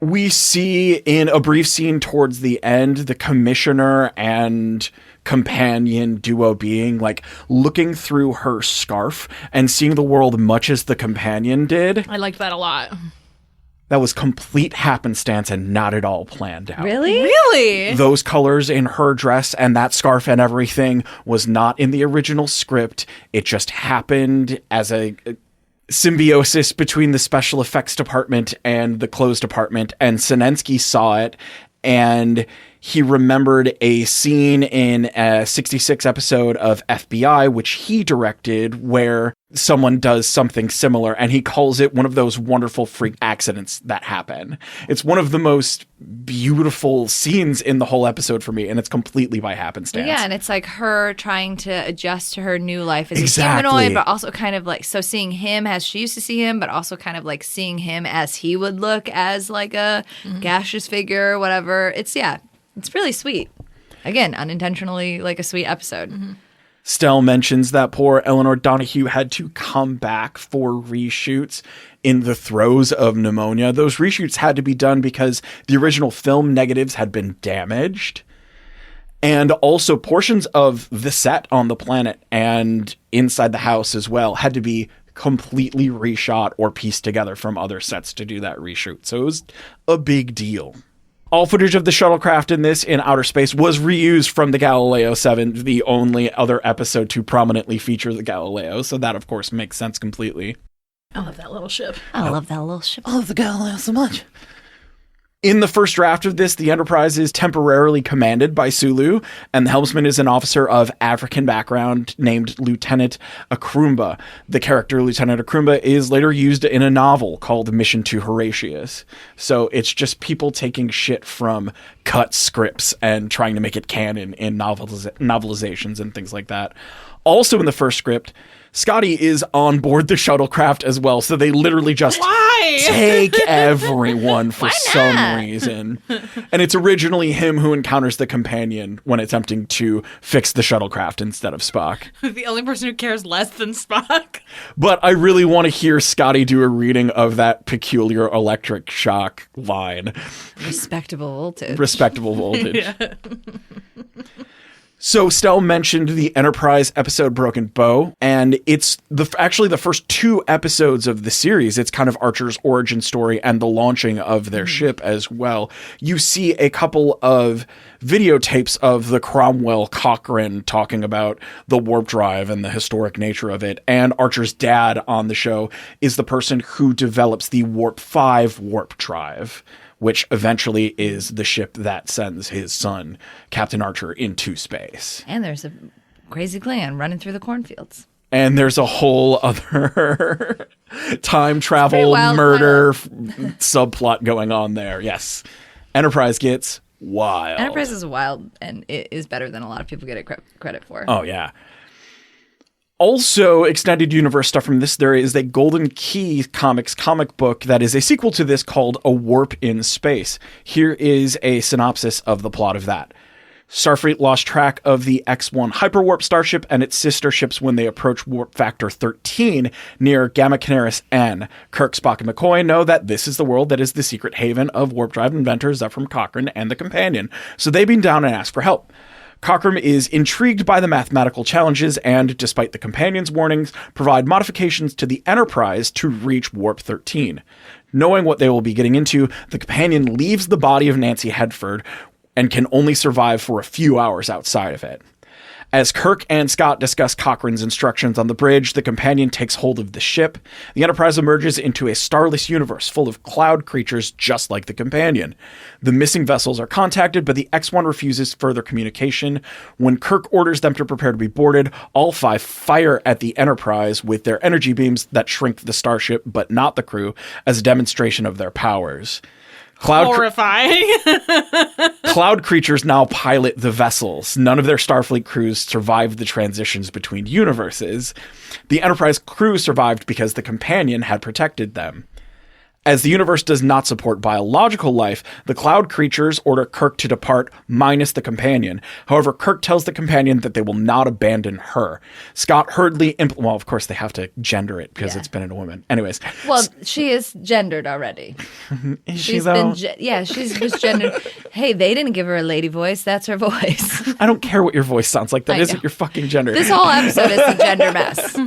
G: We see in a brief scene towards the end, the commissioner and companion duo being like looking through her scarf and seeing the world much as the companion did.
A: I liked that a lot.
G: That was complete happenstance and not at all planned out.
B: Really?
A: Really?
G: Those colors in her dress and that scarf and everything was not in the original script. It just happened as a symbiosis between the special effects department and the clothes department. And Sinensky saw it and he remembered a scene in a 66 episode of FBI, which he directed, where someone does something similar, and he calls it one of those wonderful freak accidents that happen. It's one of the most beautiful scenes in the whole episode for me, and it's completely by happenstance.
B: Yeah, and it's like her trying to adjust to her new life as
G: Exactly.
B: a humanoid, but also kind of like, so seeing him as she used to see him, but also kind of like seeing him as he would look as like a gaseous figure, whatever. It's really sweet. Again, unintentionally like a sweet episode.
G: Stell mentions that poor Eleanor Donahue had to come back for reshoots in the throes of pneumonia. Those reshoots had to be done because the original film negatives had been damaged. And also portions of the set on the planet and inside the house as well had to be completely reshot or pieced together from other sets to do that reshoot. So it was a big deal. All footage of the shuttlecraft in this in outer space was reused from the Galileo 7, the only other episode to prominently feature the Galileo. So that, of course, makes sense completely.
A: I love that little ship.
B: I love that little ship.
G: I love the Galileo so much. In the first draft of this, the Enterprise is temporarily commanded by Sulu, and the helmsman is an officer of African background named Lieutenant Akrumba. The character Lieutenant Akrumba is later used in a novel called Mission to Horatius. So it's just people taking shit from cut scripts and trying to make it canon in novelizations and things like that. Also in the first script, Scotty is on board the shuttlecraft as well, so they literally just take everyone for some reason. And it's originally him who encounters the companion when attempting to fix the shuttlecraft instead of Spock.
A: The only person who cares less than Spock.
G: But I really want to hear Scotty do a reading of that peculiar electric shock line.
B: Respectable voltage.
G: Respectable voltage.
A: Yeah.
G: So Stell mentioned the Enterprise episode Broken Bow, and it's actually the first 2 episodes of the series. It's kind of Archer's origin story and the launching of their ship as well. You see a couple of videotapes of the Cromwell Cochran talking about the warp drive and the historic nature of it, and Archer's dad on the show is the person who develops the Warp 5 warp drive, which eventually is the ship that sends his son, Captain Archer, into space.
B: And there's a crazy Klingon running through the cornfields.
G: And there's a whole other time travel murder subplot going on there. Yes. Enterprise gets wild.
B: Enterprise is wild, and it is better than a lot of people get it credit for.
G: Oh, yeah. Also, extended universe stuff from this, there is a Golden Key comics comic book that is a sequel to this called A Warp in Space. Here is a synopsis of the plot of that. Starfleet lost track of the X-1 hyperwarp starship and its sister ships when they approach warp factor 13 near Gamma Canaris N. Kirk, Spock, and McCoy know that this is the world that is the secret haven of warp drive inventor Zefran Cochran and the Companion, so they beam down and ask for help. Cochran is intrigued by the mathematical challenges and, despite the Companion's warnings, provide modifications to the Enterprise to reach Warp 13. Knowing what they will be getting into, the Companion leaves the body of Nancy Hedford and can only survive for a few hours outside of it. As Kirk and Scott discuss Cochran's instructions on the bridge, the Companion takes hold of the ship. The Enterprise emerges into a starless universe full of cloud creatures just like the Companion. The missing vessels are contacted, but the X-1 refuses further communication. When Kirk orders them to prepare to be boarded, all 5 fire at the Enterprise with their energy beams that shrink the starship, but not the crew, as a demonstration of their powers.
A: Horrifying.
G: Cloud creatures now pilot the vessels. None of their Starfleet crews survived the transitions between universes. The Enterprise crew survived because the Companion had protected them. As the universe does not support biological life, the cloud creatures order Kirk to depart, minus the Companion. However, Kirk tells the Companion that they will not abandon her. Scott hurriedly well, of course, they have to gender it because it's been a woman. Anyways.
B: Well, she is gendered already.
G: Is she, though?
B: She's just gendered. Hey, they didn't give her a lady voice. That's her voice.
G: I don't care what your voice sounds like. That isn't your fucking gender.
B: This whole episode is a gender mess.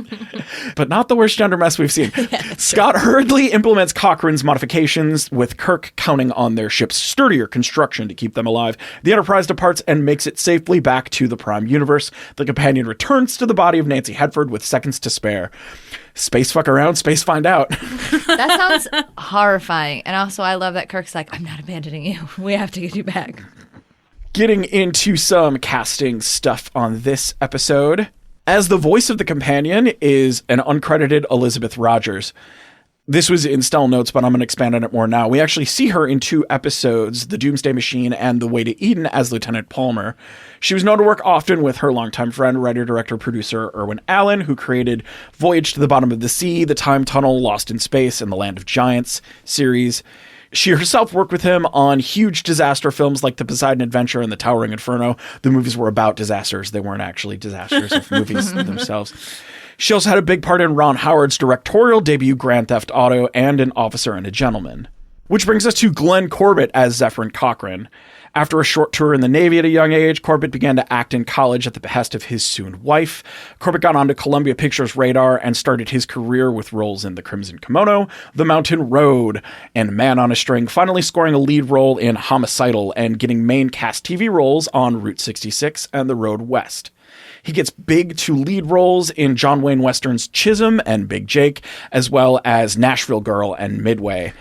G: But not the worst gender mess we've seen. Scott hurriedly implements Cochran's modifications, with Kirk counting on their ship's sturdier construction to keep them alive. The Enterprise departs and makes it safely back to the Prime Universe. The Companion returns to the body of Nancy Hedford with seconds to spare. Space fuck around, space find out.
B: That sounds horrifying. And also, I love that Kirk's like, I'm not abandoning you. We have to get you back.
G: Getting into some casting stuff on this episode. As the voice of the Companion is an uncredited Elizabeth Rogers. This was in Stell Notes, but I'm going to expand on it more now. We actually see her in 2 episodes, The Doomsday Machine and The Way to Eden, as Lieutenant Palmer. She was known to work often with her longtime friend, writer, director, producer Irwin Allen, who created Voyage to the Bottom of the Sea, The Time Tunnel, Lost in Space, and The Land of Giants series. She herself worked with him on huge disaster films like The Poseidon Adventure and The Towering Inferno. The movies were about disasters. They weren't actually disasters of movies themselves. She also had a big part in Ron Howard's directorial debut Grand Theft Auto and An Officer and a Gentleman. Which brings us to Glenn Corbett as Zefran Cochran. After a short tour in the Navy at a young age, Corbett began to act in college at the behest of his soon wife. Corbett got onto Columbia Pictures' radar and started his career with roles in The Crimson Kimono, The Mountain Road, and Man on a String, finally scoring a lead role in Homicidal and getting main cast TV roles on Route 66 and The Road West. He gets big to lead roles in John Wayne Westerns Chisholm and Big Jake, as well as Nashville Girl and Midway.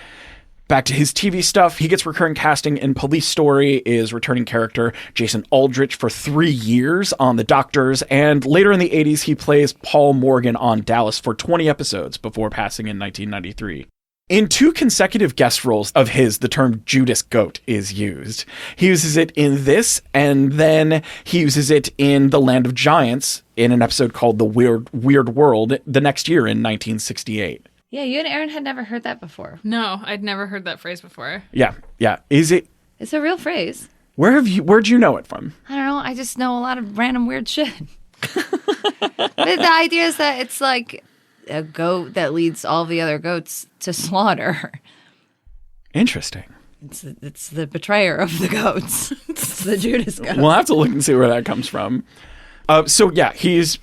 G: Back to his TV stuff, he gets recurring casting in Police Story, is returning character Jason Aldrich for 3 years on The Doctors, and later in the 80s he plays Paul Morgan on Dallas for 20 episodes before passing in 1993. In 2 consecutive guest roles of his, the term Judas Goat is used. He uses it in this, and then he uses it in The Land of Giants in an episode called The Weird World the next year in 1968.
B: Yeah, you and Erin had never heard that before.
A: No, I'd never heard that phrase before.
G: Yeah. Is it?
B: It's a real phrase.
G: Where'd you know it from?
B: I don't know. I just know a lot of random weird shit. The idea is that it's like a goat that leads all the other goats to slaughter.
G: Interesting.
B: It's the betrayer of the goats. It's the Judas goat.
G: We'll have to look and see where that comes from. So yeah, he's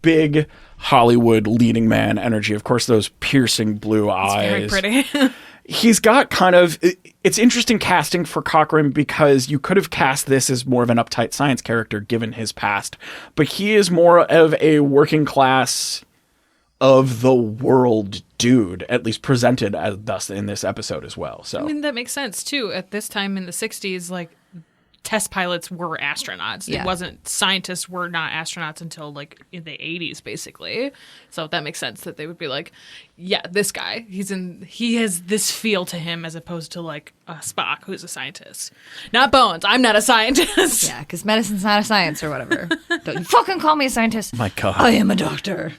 G: big Hollywood leading man energy. Of course, those piercing blue eyes.
A: Very pretty.
G: He's got kind of, it's interesting casting for Cochran because you could have cast this as more of an uptight science character given his past, but he is more of a working class of the world dude, at least presented as thus in this episode as well. So
A: I mean, that makes sense too. At this time in the 60s, like, test pilots were astronauts.
B: Yeah.
A: It wasn't, scientists were not astronauts until like in the 80s, basically. So that makes sense that they would be like, yeah, this guy, he has this feel to him as opposed to like a Spock who's a scientist. Not Bones. I'm not a scientist.
B: Yeah, because medicine's not a science or whatever. Don't you fucking call me a scientist.
G: My God.
B: I am a doctor.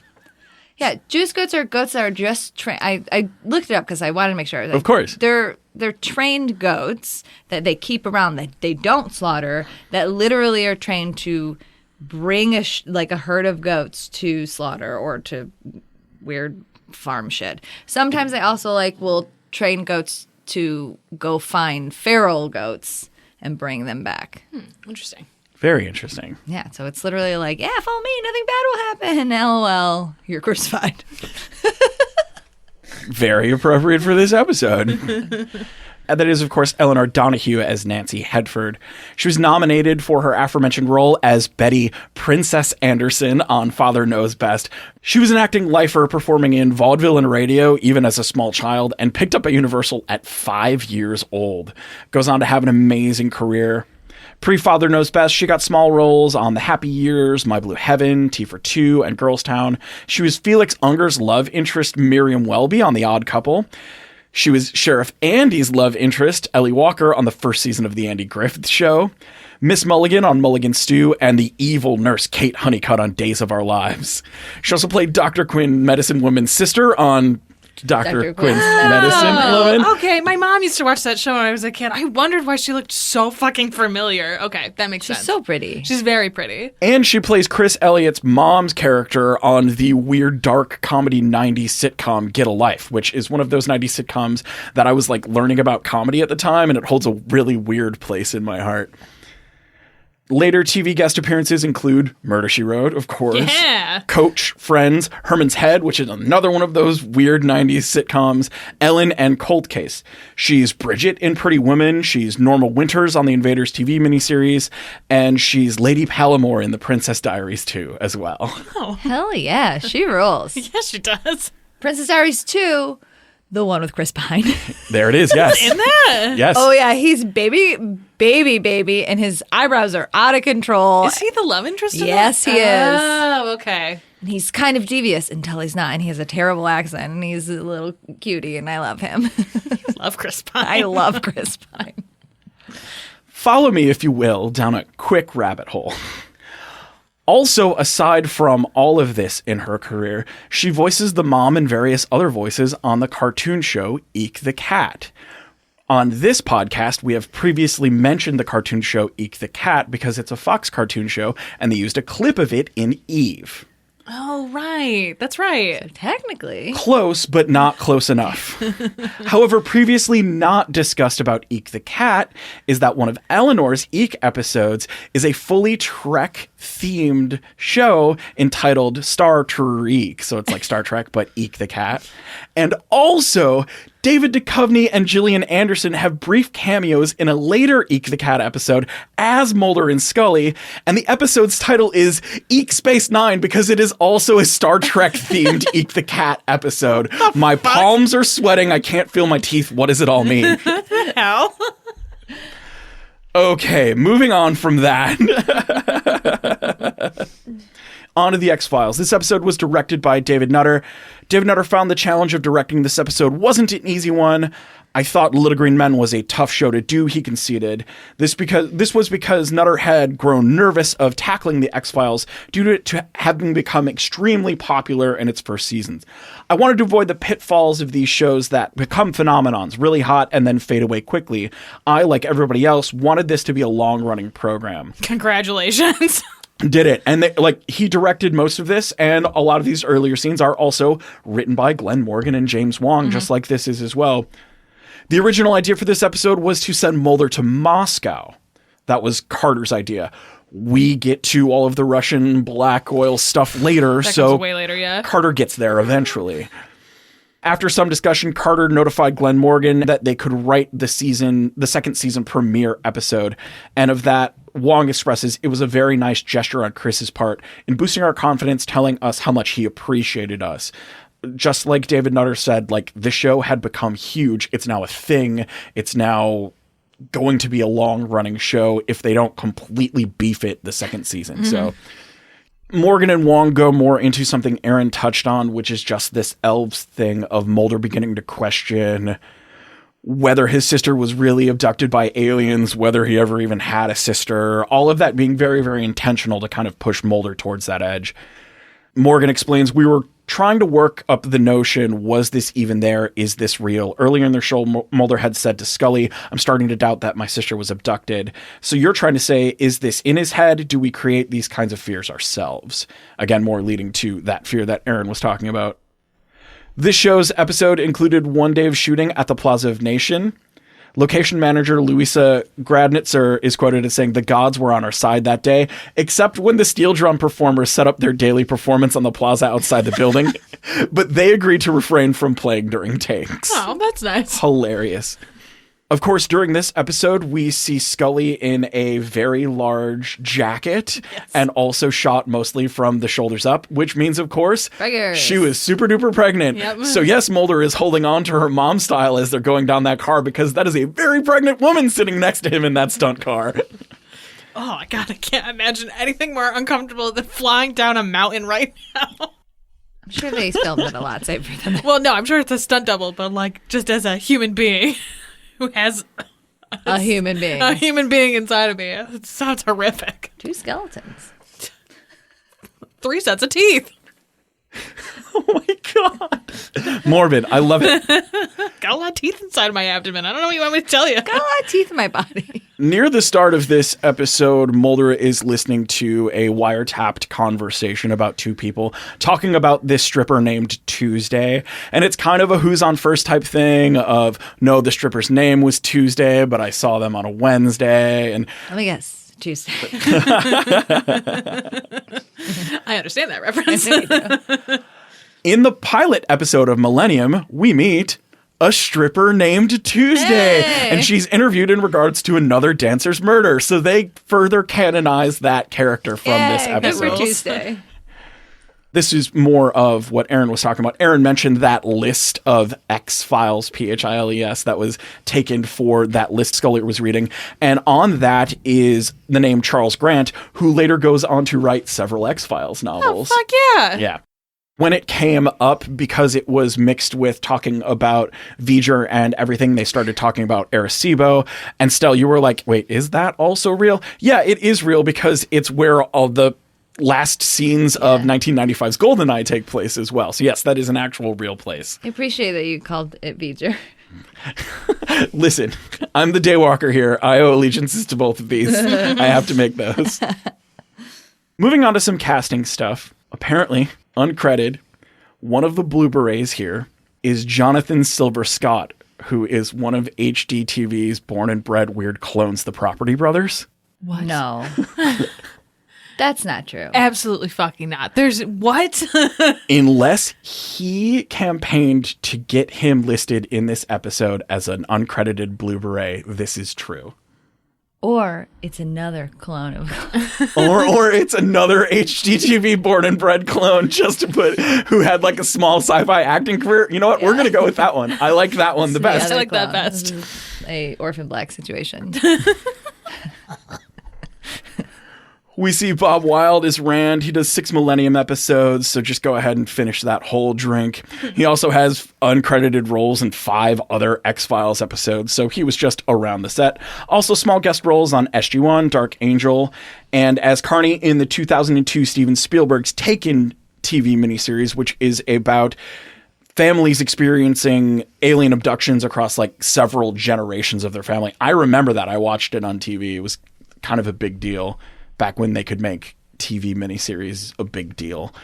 B: Yeah, Juice goats are goats that are just trained. I looked it up because I wanted to make sure.
G: Of course.
B: They're trained goats that they keep around that they don't slaughter, that literally are trained to bring a herd of goats to slaughter or to weird farm shit. Sometimes they also will train goats to go find feral goats and bring them back.
A: Interesting.
G: very interesting.
B: Yeah, so it's literally like, yeah, follow me, nothing bad will happen. LOL, you're crucified.
G: Very appropriate for this episode. And that is, of course, Eleanor Donahue as Nancy Hedford. She was nominated for her aforementioned role as Betty Princess Anderson on Father Knows Best. She was an acting lifer, performing in vaudeville and radio, even as a small child, and picked up at Universal at 5 years old. Goes on to have an amazing career. Pre-Father Knows Best, she got small roles on The Happy Years, My Blue Heaven, Tea for Two, and Girls Town. She was Felix Unger's love interest, Miriam Welby, on The Odd Couple. She was Sheriff Andy's love interest, Ellie Walker, on the first season of The Andy Griffith Show, Miss Mulligan on Mulligan Stew, and the evil nurse Kate Honeycutt on Days of Our Lives. She also played Dr. Quinn, Medicine Woman's sister, on Dr. Quinn's Medicine Woman.
A: Okay, my mom used to watch that show when I was a kid. I wondered why she looked so fucking familiar. Okay, that makes sense.
B: She's so pretty.
A: She's very pretty.
G: And she plays Chris Elliott's mom's character on the weird, dark comedy 90s sitcom Get a Life, which is one of those 90s sitcoms that I was like learning about comedy at the time, and it holds a really weird place in my heart. Later TV guest appearances include Murder, She Wrote, of course.
A: Yeah.
G: Coach, Friends, Herman's Head, which is another one of those weird 90s sitcoms, Ellen, and Cold Case. She's Bridget in Pretty Woman. She's Norma Winters on the Invaders TV miniseries. And she's Lady Pallamore in The Princess Diaries 2 as well.
A: Oh.
B: Hell yeah, she rules.
A: Yes, she does.
B: Princess Diaries 2, the one with Chris Pine.
G: There it is, yes.
A: In that?
G: Yes.
B: Oh yeah, he's baby, and his eyebrows are out of control.
A: Is he the love interest in
B: Yes,
A: that?
B: he is.
A: Oh, okay.
B: And he's kind of devious until he's not, and he has a terrible accent, and he's a little cutie, and I love him.
A: Love Chris Pine.
B: I love Chris Pine.
G: Follow me, if you will, down a quick rabbit hole. Also, aside from all of this in her career, she voices the mom and various other voices on the cartoon show Eek the Cat. On this podcast, we have previously mentioned the cartoon show Eek the Cat because it's a Fox cartoon show, and they used a clip of it in Eve.
A: Oh, right. That's right.
B: Technically.
G: Close, but not close enough. However, previously not discussed about Eek the Cat is that one of Eleanor's Eek episodes is a fully Trek-themed show entitled Star Trek. So it's like Star Trek, but Eek the Cat. And also, David Duchovny and Gillian Anderson have brief cameos in a later Eek the Cat episode as Mulder and Scully, and the episode's title is Eek Space Nine because it is also a Star Trek-themed Eek the Cat episode. My palms are sweating. I can't feel my teeth. What does it all mean?
A: Hell?
G: Okay, moving on from that. On to the X-Files. This episode was directed by David Nutter. David Nutter found the challenge of directing this episode wasn't an easy one. I thought Little Green Men was a tough show to do, he conceded. This was because Nutter had grown nervous of tackling the X-Files due to it having become extremely popular in its first seasons. I wanted to avoid the pitfalls of these shows that become phenomenons, really hot and then fade away quickly. I, like everybody else, wanted this to be a long-running program.
A: Congratulations.
G: Did it. And he directed most of this, and a lot of these earlier scenes are also written by Glenn Morgan and James Wong, just like this is as well. The original idea for this episode was to send Mulder to Moscow. That was Carter's idea. We get to all of the Russian black oil stuff later,
A: That
G: so
A: comes way later, yeah.
G: Carter gets there eventually. After some discussion, Carter notified Glenn Morgan that they could write the second season premiere episode. And of that, Wong expresses it was a very nice gesture on Chris's part in boosting our confidence, telling us how much he appreciated us. Just like David Nutter said, like, the show had become huge. It's now a thing. It's now going to be a long-running show if they don't completely beef it the second season. So Morgan and Wong go more into something Erin touched on, which is just this elves thing of Mulder beginning to question whether his sister was really abducted by aliens, whether he ever even had a sister, all of that being very, very intentional to kind of push Mulder towards that edge. Morgan explains, we were trying to work up the notion, was this even there? Is this real? Earlier in their show, Mulder had said to Scully, I'm starting to doubt that my sister was abducted. So you're trying to say, is this in his head? Do we create these kinds of fears ourselves? Again, more leading to that fear that Erin was talking about. This show's episode included one day of shooting at the Plaza of Nation. Location manager Louisa Gradnitzer is quoted as saying, the gods were on our side that day, except when the steel drum performers set up their daily performance on the plaza outside the building. But they agreed to refrain from playing during takes.
A: Oh, that's nice.
G: Hilarious. Of course, during this episode, we see Scully in a very large jacket and also shot mostly from the shoulders up, which means, of course, she was super duper pregnant.
A: Yep.
G: So yes, Mulder is holding on to her mom style as they're going down that car because that is a very pregnant woman sitting next to him in that stunt car.
A: Oh my God, I can't imagine anything more uncomfortable than flying down a mountain right now.
B: I'm sure they filmed it a lot safer than that.
A: Well, no, I'm sure it's a stunt double, but like just as a human being who has
B: A human being.
A: a human being inside of me, it sounds horrific.
B: 2 skeletons.
A: 3 sets of teeth.
G: Oh my God. Morbid. I love it.
A: Got a lot of teeth inside of my abdomen. I don't know what you want me to tell you.
B: Got a lot of teeth in my body.
G: Near the start of this episode, Mulder is listening to a wiretapped conversation about 2 people talking about this stripper named Tuesday. And it's kind of a who's on first type thing of, no, the stripper's name was Tuesday, but I saw them on a Wednesday. And
B: Let me guess. Tuesday.
A: I understand that reference.
G: in the pilot episode of Millennium, we meet a stripper named Tuesday.
B: Hey.
G: And she's interviewed in regards to another dancer's murder. So they further canonize that character from this
B: Yay,
G: episode.
B: good for Tuesday.
G: This is more of what Erin was talking about. Erin mentioned that list of X-Files, Philes, that was taken for that list Scully was reading. And on that is the name Charles Grant, who later goes on to write several X-Files novels.
A: Oh, fuck yeah.
G: Yeah. When it came up, because it was mixed with talking about V'ger and everything, they started talking about Arecibo. And Stella, you were like, wait, is that also real? Yeah, it is real because it's where all the last scenes of 1995's GoldenEye take place as well. So yes, that is an actual real place.
B: I appreciate that you called it V'ger.
G: Listen, I'm the daywalker here. I owe allegiances to both of these. I have to make those. Moving on to some casting stuff. Apparently, uncredited, one of the Blue Berets here is Jonathan Silver Scott, who is one of HDTV's born and bred weird clones, the Property Brothers.
B: What? No. That's not true.
A: Absolutely fucking not. There's what?
G: Unless he campaigned to get him listed in this episode as an uncredited Blue Beret, this is true.
B: Or it's another clone of
G: or it's another HGTV born and bred clone just to put who had like a small sci-fi acting career. You know what? We're going to go with that one. I like that one the best.
A: I like that
B: clone.
A: best.
B: This is a Orphan Black situation.
G: We see Bob Wilde as Rand. He does 6 Millennium episodes, so just go ahead and finish that whole drink. He also has uncredited roles in 5 other X-Files episodes, so he was just around the set. Also small guest roles on SG-1, Dark Angel, and as Carney in the 2002 Steven Spielberg's Taken TV miniseries, which is about families experiencing alien abductions across like several generations of their family. I remember that. I watched it on TV. It was kind of a big deal. Back when they could make TV miniseries a big deal.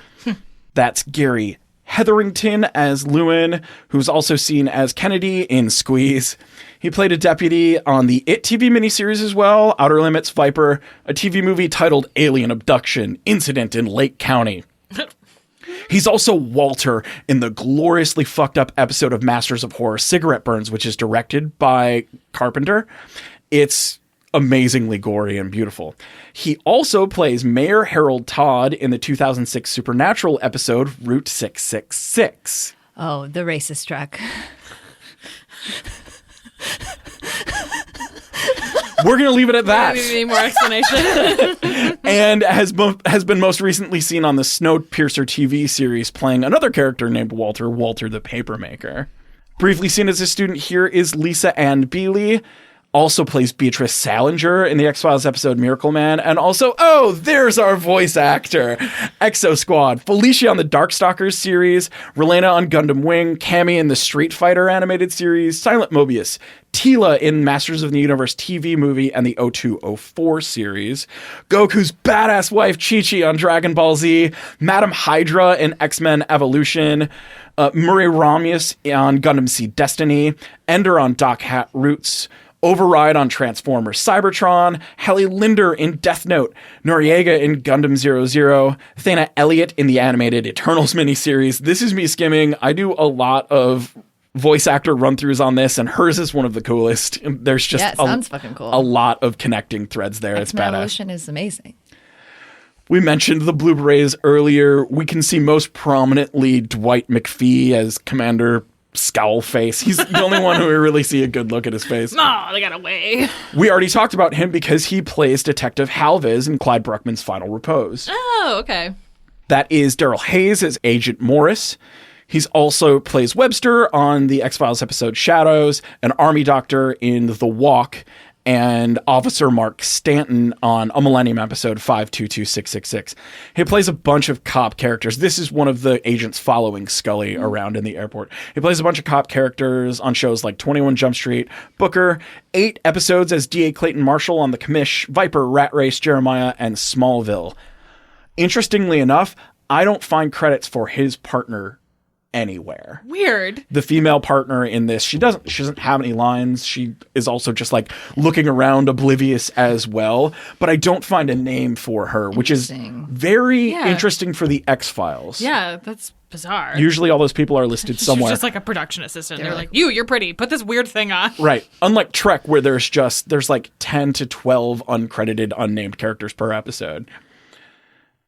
G: That's Gary Hetherington as Lewin, who's also seen as Kennedy in Squeeze. He played a deputy on the It TV miniseries as well, Outer Limits, Viper, a TV movie titled Alien Abduction, Incident in Lake County. He's also Walter in the gloriously fucked up episode of Masters of Horror, Cigarette Burns, which is directed by Carpenter. It's amazingly gory and beautiful. He also plays Mayor Harold Todd in the 2006 Supernatural episode Route 666.
B: Oh, the racist truck.
G: We're going to leave it at that.
A: We need more explanation.
G: And has been most recently seen on the Snowpiercer TV series playing another character named Walter the Papermaker. Briefly seen as a student here is Lisa Ann Bealey. Also plays Beatrice Salinger in the X-Files episode Miracle Man. And also, oh, there's our voice actor. Exo Squad. Felicia on the Darkstalkers series. Relena on Gundam Wing. Cammy in the Street Fighter animated series. Silent Mobius. Tila in Masters of the Universe TV movie and the 0204 series. Goku's badass wife Chi-Chi on Dragon Ball Z. Madam Hydra in X-Men Evolution. Murray Ramius on Gundam Seed Destiny. Ender on Doc Hat Roots. Override on Transformers Cybertron, Hallie Linder in Death Note, Noriega in Gundam 00, Thana Elliott in the animated Eternals miniseries. This is me skimming. I do a lot of voice actor run-throughs on this, and hers is one of the coolest. There's just
B: sounds fucking cool.
G: A lot of connecting threads there. It's badass.
B: Evolution is amazing.
G: We mentioned the Blue Berets earlier. We can see most prominently Dwight McPhee as Commander Scowl Face. He's the only one who we really see a good look at his face.
A: Oh, they got away.
G: We already talked about him because he plays Detective Halviz in Clyde Bruckman's Final Repose.
A: Oh, okay.
G: That is Daryl Hayes as Agent Morris. He's also plays Webster on the X-Files episode Shadows, an army doctor in The Walk, and Officer Mark Stanton on a Millennium episode 522666. He plays a bunch of cop characters. This is one of the agents following Scully around in the airport. He plays a bunch of cop characters on shows like 21 Jump Street, Booker, 8 episodes as D.A. Clayton Marshall on The Commish, Viper, Rat Race, Jeremiah, and Smallville. Interestingly enough, I don't find credits for his partner anywhere.
A: Weird.
G: The female partner in this, she doesn't have any lines. She is also just like looking around oblivious as well, but I don't find a name for her, which is very interesting for the X-Files.
A: Yeah, that's bizarre.
G: Usually all those people are listed somewhere.
A: She's just like a production assistant. They're like, you're pretty. Put this weird thing on.
G: Right. Unlike Trek, where there's like 10 to 12 uncredited, unnamed characters per episode.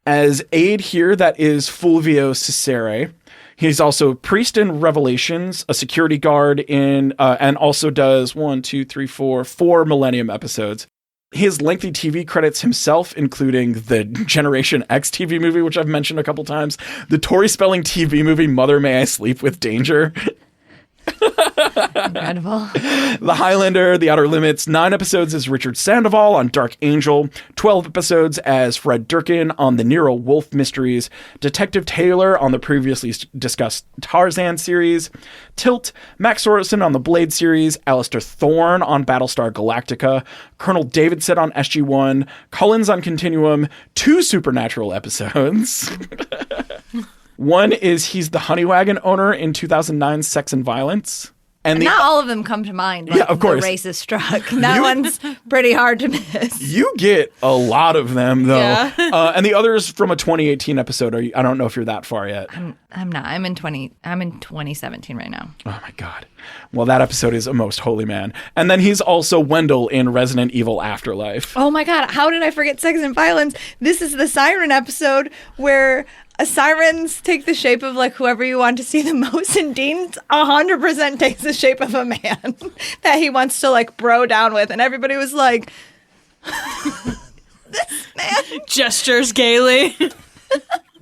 G: As aide here, that is Fulvio Cesare. He's also priest in Revelations, a security guard in, and also does 4 Millennium episodes. His lengthy TV credits himself, including the Generation X TV movie, which I've mentioned a couple times, the Tori Spelling TV movie, Mother May I Sleep with Danger.
B: Incredible.
G: The Highlander, The Outer Limits, 9 episodes as Richard Sandoval on Dark Angel, 12 episodes as Fred Durkin on the Nero Wolfe Mysteries, Detective Taylor on the previously discussed Tarzan series, Tilt, Max Sorensen on the Blade series, Alistair Thorne on Battlestar Galactica, Colonel Davidson on SG-1, Collins on Continuum, 2 Supernatural episodes. One is he's the Honey Wagon owner in 2009's Sex and Violence. And
B: not all of them come to mind. Like,
G: yeah, of course.
B: The racist truck. That one's pretty hard to miss.
G: You get a lot of them, though.
A: Yeah.
G: And the others from a 2018 episode. I don't know if you're that far yet.
B: I'm not. I'm in 2017 right now.
G: Oh my God. Well, that episode is a most holy man. And then he's also Wendell in Resident Evil Afterlife.
B: Oh my God. How did I forget Sex and Violence? This is the siren episode where sirens take the shape of like whoever you want to see the most, and Dean 100% takes the shape of a man that he wants to like bro down with, and everybody was like, this man
A: gestures gaily.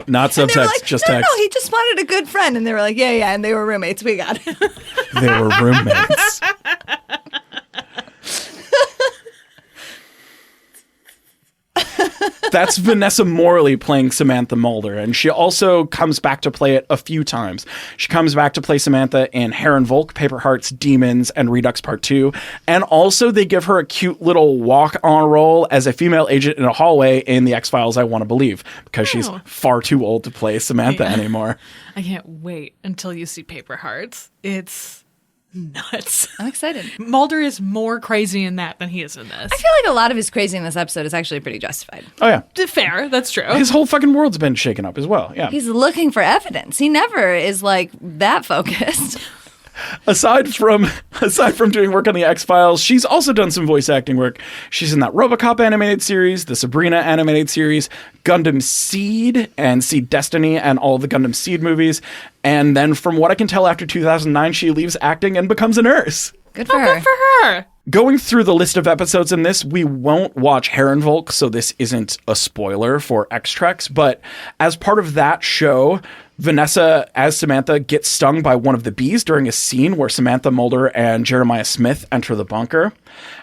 G: Not subtext,
B: like,
G: just
B: no,
G: text.
B: No, he just wanted a good friend, and they were like, yeah, and they were roommates. We got it.
G: They were roommates. That's Vanessa Morley playing Samantha Mulder, and she also comes back to play it a few times. She comes back to play Samantha in Heron Volk, Paper Hearts, Demons, and Redux Part 2, and also they give her a cute little walk-on role as a female agent in a hallway in The X-Files, I Want to Believe, because she's far too old to play Samantha anymore.
A: I can't wait until you see Paper Hearts. It's nuts.
B: I'm excited.
A: Mulder is more crazy in that than he is in this.
B: I feel like a lot of his crazy in this episode is actually pretty justified.
G: Oh, yeah.
A: Fair, that's true.
G: His whole fucking world's been shaken up as well, yeah.
B: He's looking for evidence. He never is like that focused.
G: Aside from doing work on the X-Files, she's also done some voice acting work. She's in that RoboCop animated series, the Sabrina animated series, Gundam Seed, and Seed Destiny, and all the Gundam Seed movies. And then from what I can tell, after 2009, she leaves acting and becomes a nurse.
B: Good for her.
A: Good for her.
G: Going through the list of episodes in this, we won't watch Heron Volk, so this isn't a spoiler for X-Trex, but as part of that show, Vanessa, as Samantha, gets stung by one of the bees during a scene where Samantha Mulder and Jeremiah Smith enter the bunker.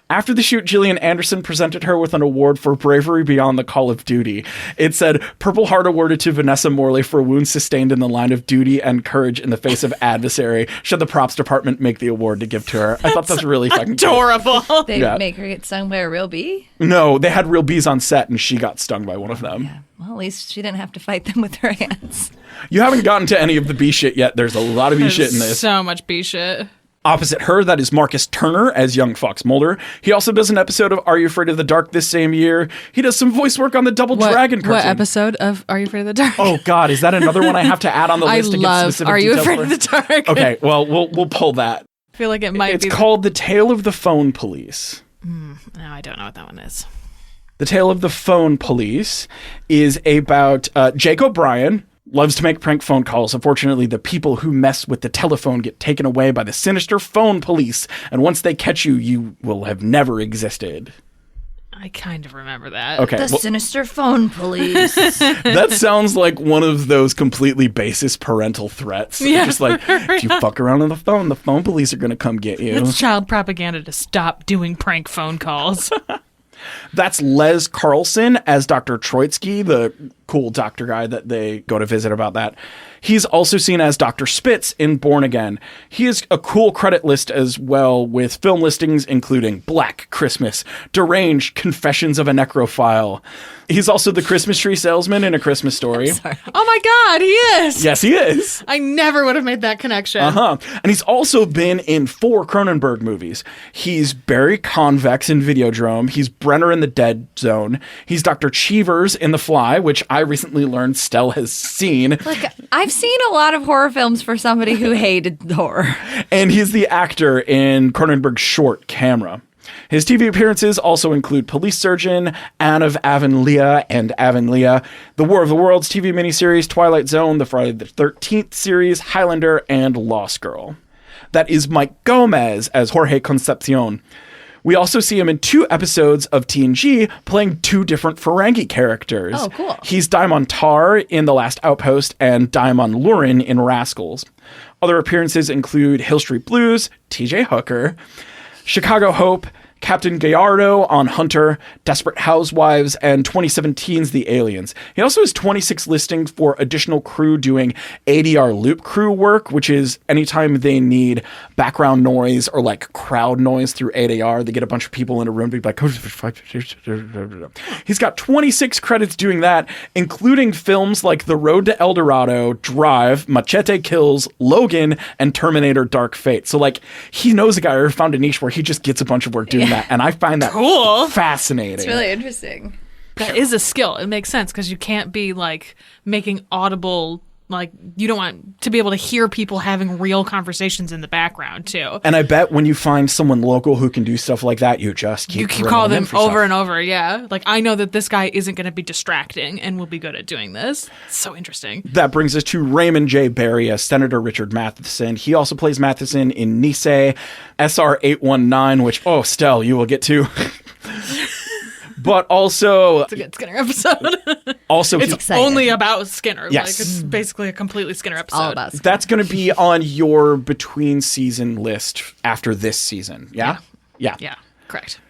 G: After the shoot, Gillian Anderson presented her with an award for bravery beyond the call of duty. It said, Purple Heart awarded to Vanessa Morley for wounds sustained in the line of duty and courage in the face of adversary. Should the props department make the award to give to her? I thought that was really fucking
A: adorable.
B: They make her get stung by a real bee?
G: No, they had real bees on set and she got stung by one of them.
B: Yeah. Well, at least she didn't have to fight them with her hands.
G: You haven't gotten to any of the bee shit yet. There's a lot of bee shit in this.
A: So much bee shit.
G: Opposite her, that is Marcus Turner as young Fox Mulder. He also does an episode of Are You Afraid of the Dark this same year. He does some voice work on the Double Dragon cartoon.
A: What episode of Are You Afraid of the Dark?
G: Oh, God, is that another one I have to add on the list to get specific
A: Are You
G: details
A: Afraid
G: for?
A: of the Dark?
G: Okay, well, we'll pull that.
A: I feel like it might
G: It's
A: be.
G: called The Tale of the Phone Police.
A: No, I don't know what that one is.
G: The Tale of the Phone Police is about Jake O'Brien. Loves to make prank phone calls. Unfortunately, the people who mess with the telephone get taken away by the sinister phone police. And once they catch you, you will have never existed.
A: I kind of remember that.
G: Okay.
B: The sinister phone police.
G: That sounds like one of those completely baseless parental threats.
A: Yeah.
G: Just like, if you fuck around on the phone police are going to come get you.
A: It's child propaganda to stop doing prank phone calls.
G: That's Les Carlson as Dr. Troitsky, the cool doctor guy that they go to visit about that. He's also seen as Dr. Spitz in Born Again. He has a cool credit list as well, with film listings including Black Christmas, Deranged, Confessions of a Necrophile. He's also the Christmas tree salesman in A Christmas Story.
A: Oh my God, he is!
G: Yes, he is.
A: I never would have made that connection.
G: And he's also been in 4 Cronenberg movies. He's Barry Convex in Videodrome. He's Brenner in The Dead Zone. He's Dr. Cheevers in The Fly, which I recently learned Stell has seen.
B: Like, I've seen a lot of horror films for somebody who hated horror.
G: And he's the actor in Cronenberg's short Camera. His TV appearances also include Police Surgeon, Anne of Avonlea and Avonlea, The War of the Worlds TV miniseries, Twilight Zone, the Friday the 13th series, Highlander, and Lost Girl. That is Mike Gomez as Jorge Concepcion. We also see him in 2 episodes of TNG playing 2 different Ferengi characters.
B: Oh, cool.
G: He's Daimon Tar in The Last Outpost and Daimon Lurin in Rascals. Other appearances include Hill Street Blues, TJ Hooker, Chicago Hope, Captain Gallardo on Hunter, Desperate Housewives, and 2017's The Aliens. He also has 26 listings for additional crew doing ADR loop crew work, which is anytime they need background noise or like crowd noise through ADR, they get a bunch of people in a room to be like, he's got 26 credits doing that, including films like The Road to El Dorado, Drive, Machete Kills, Logan, and Terminator Dark Fate. So like, he knows a guy or found a niche where he just gets a bunch of work doing that, and I find that fascinating.
B: It's really interesting.
A: That is a skill. It makes sense because you can't be like making audible, like you don't want to be able to hear people having real conversations in the background too.
G: And I bet when you find someone local who can do stuff like that, you just keep
A: call them
G: for
A: over
G: stuff.
A: and over. Yeah, like I know that this guy isn't going to be distracting and will be good at doing this. It's so interesting.
G: That brings us to Raymond J. Barry as Senator Richard Matheson. He also plays Matheson in Nisei, SR 819, which Stell, you will get to. But also,
A: It's a good Skinner episode.
G: also
A: It's
B: exciting.
A: only about Skinner.
G: Yes.
A: Like it's basically a completely Skinner episode.
B: All about
G: that's going to be on your between season list after this season. Yeah?
A: Yeah, correct.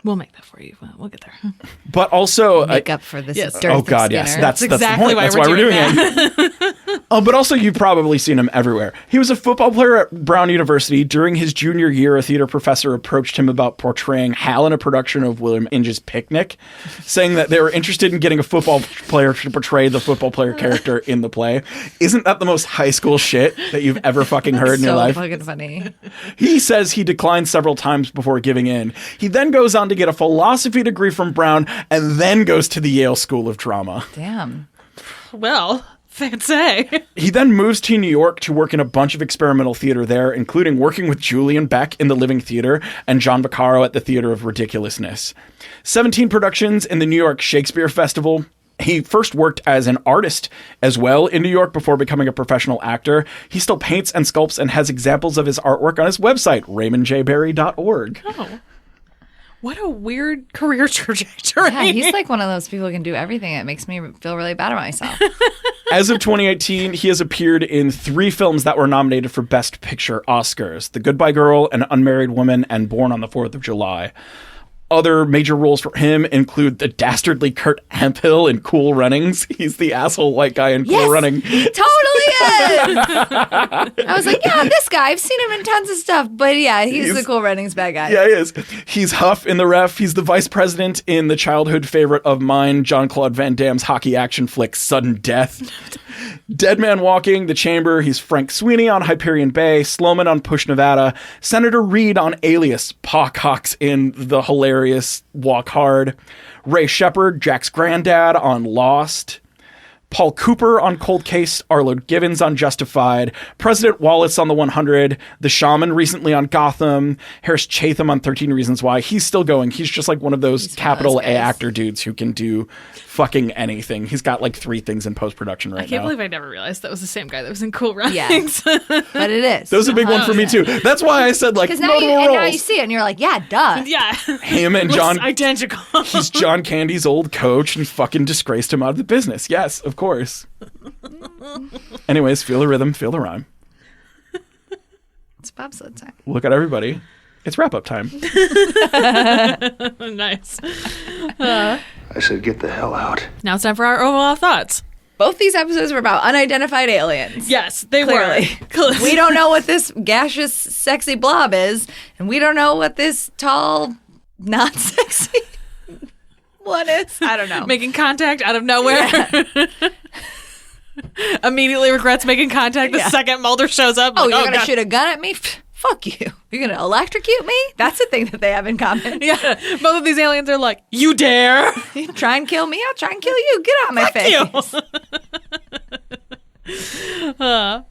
A: We'll make that for you. We'll get there.
G: But also,
B: Make up for this.
A: yes.
B: dearth
G: oh
B: of
G: god,
B: Skinner.
G: yes, that's the
A: exactly
G: point.
A: why
G: That's
A: we're
G: why we're doing
A: doing
G: it. Oh, but also you've probably seen him everywhere. He was a football player at Brown University. During his junior year, a theater professor approached him about portraying Hal in a production of William Inge's Picnic, saying that they were interested in getting a football player to portray the football player character in the play. Isn't that the most high school shit that you've ever fucking heard in your life?
B: Fucking funny.
G: He says he declined several times before giving in. He then goes on to get a philosophy degree from Brown and then goes to the Yale School of Drama.
B: Damn.
A: Well, fancy.
G: He then moves to New York to work in a bunch of experimental theater there, including working with Julian Beck in the Living Theater and John Vaccaro at the Theater of Ridiculousness. 17 productions in the New York Shakespeare Festival. He first worked as an artist as well in New York before becoming a professional actor. He still paints and sculpts and has examples of his artwork on his website, raymondjberry.org.
A: Oh. What a weird career trajectory.
B: Yeah, he's like one of those people who can do everything. It makes me feel really bad about myself.
G: As of 2018, he has appeared in 3 films that were nominated for Best Picture Oscars: The Goodbye Girl, An Unmarried Woman, and Born on the 4th of July. Other major roles for him include the dastardly Kurt Hemphill in Cool Runnings. He's the asshole white guy in Cool Running.
B: He totally is. I was like, yeah, this guy. I've seen him in tons of stuff. But yeah, he's the Cool Runnings bad guy.
G: Yeah, he is. He's Huff in The Ref. He's the vice president in the childhood favorite of mine, Jean-Claude Van Damme's hockey action flick, Sudden Death. Dead Man Walking, The Chamber. He's Frank Sweeney on Hyperion Bay, Sloman on Push Nevada, Senator Reed on Alias, Pa Cox in the hilarious Walk Hard, Ray Shepard, Jack's granddad on Lost, Paul Cooper on Cold Case, Arlo Givens on Justified, President Wallace on The 100, The Shaman recently on Gotham, Harris Chatham on 13 Reasons Why. He's still going. He's just like one of those capital A actor dudes who can do fucking anything. He's got like 3 things in post-production right now.
A: I can't believe I never realized that was the same guy that was in Cool Runnings.
B: Yeah. But it is.
G: That was a big one for me too. That's why I said like
B: Because
G: notable
B: now
G: roles.
B: you see it and you're like, yeah, duh.
A: Yeah.
G: Him and
A: Looks
G: John
A: identical.
G: He's John Candy's old coach and fucking disgraced him out of the business. Yes, of course. Anyways, feel the rhythm, feel the rhyme.
B: It's bobsled time.
G: Look at everybody. It's wrap-up time.
A: Nice.
C: I said, get the hell out.
A: Now it's time for our overall thoughts.
B: Both these episodes were about unidentified aliens.
A: Yes, they
B: Clearly.
A: were.
B: We don't know what this gaseous, sexy blob is, and we don't know what this tall, not sexy one is. I don't know.
A: Making contact out of nowhere.
B: Yeah.
A: Immediately regrets making contact the second Mulder shows up.
B: Oh,
A: Like,
B: you're going to
A: God.
B: shoot a gun at me? Fuck you. You're going to electrocute me? That's the thing that they have in common.
A: Yeah, both of these aliens are like, you dare?
B: You try and kill me, I'll try and kill you. Get out of my face.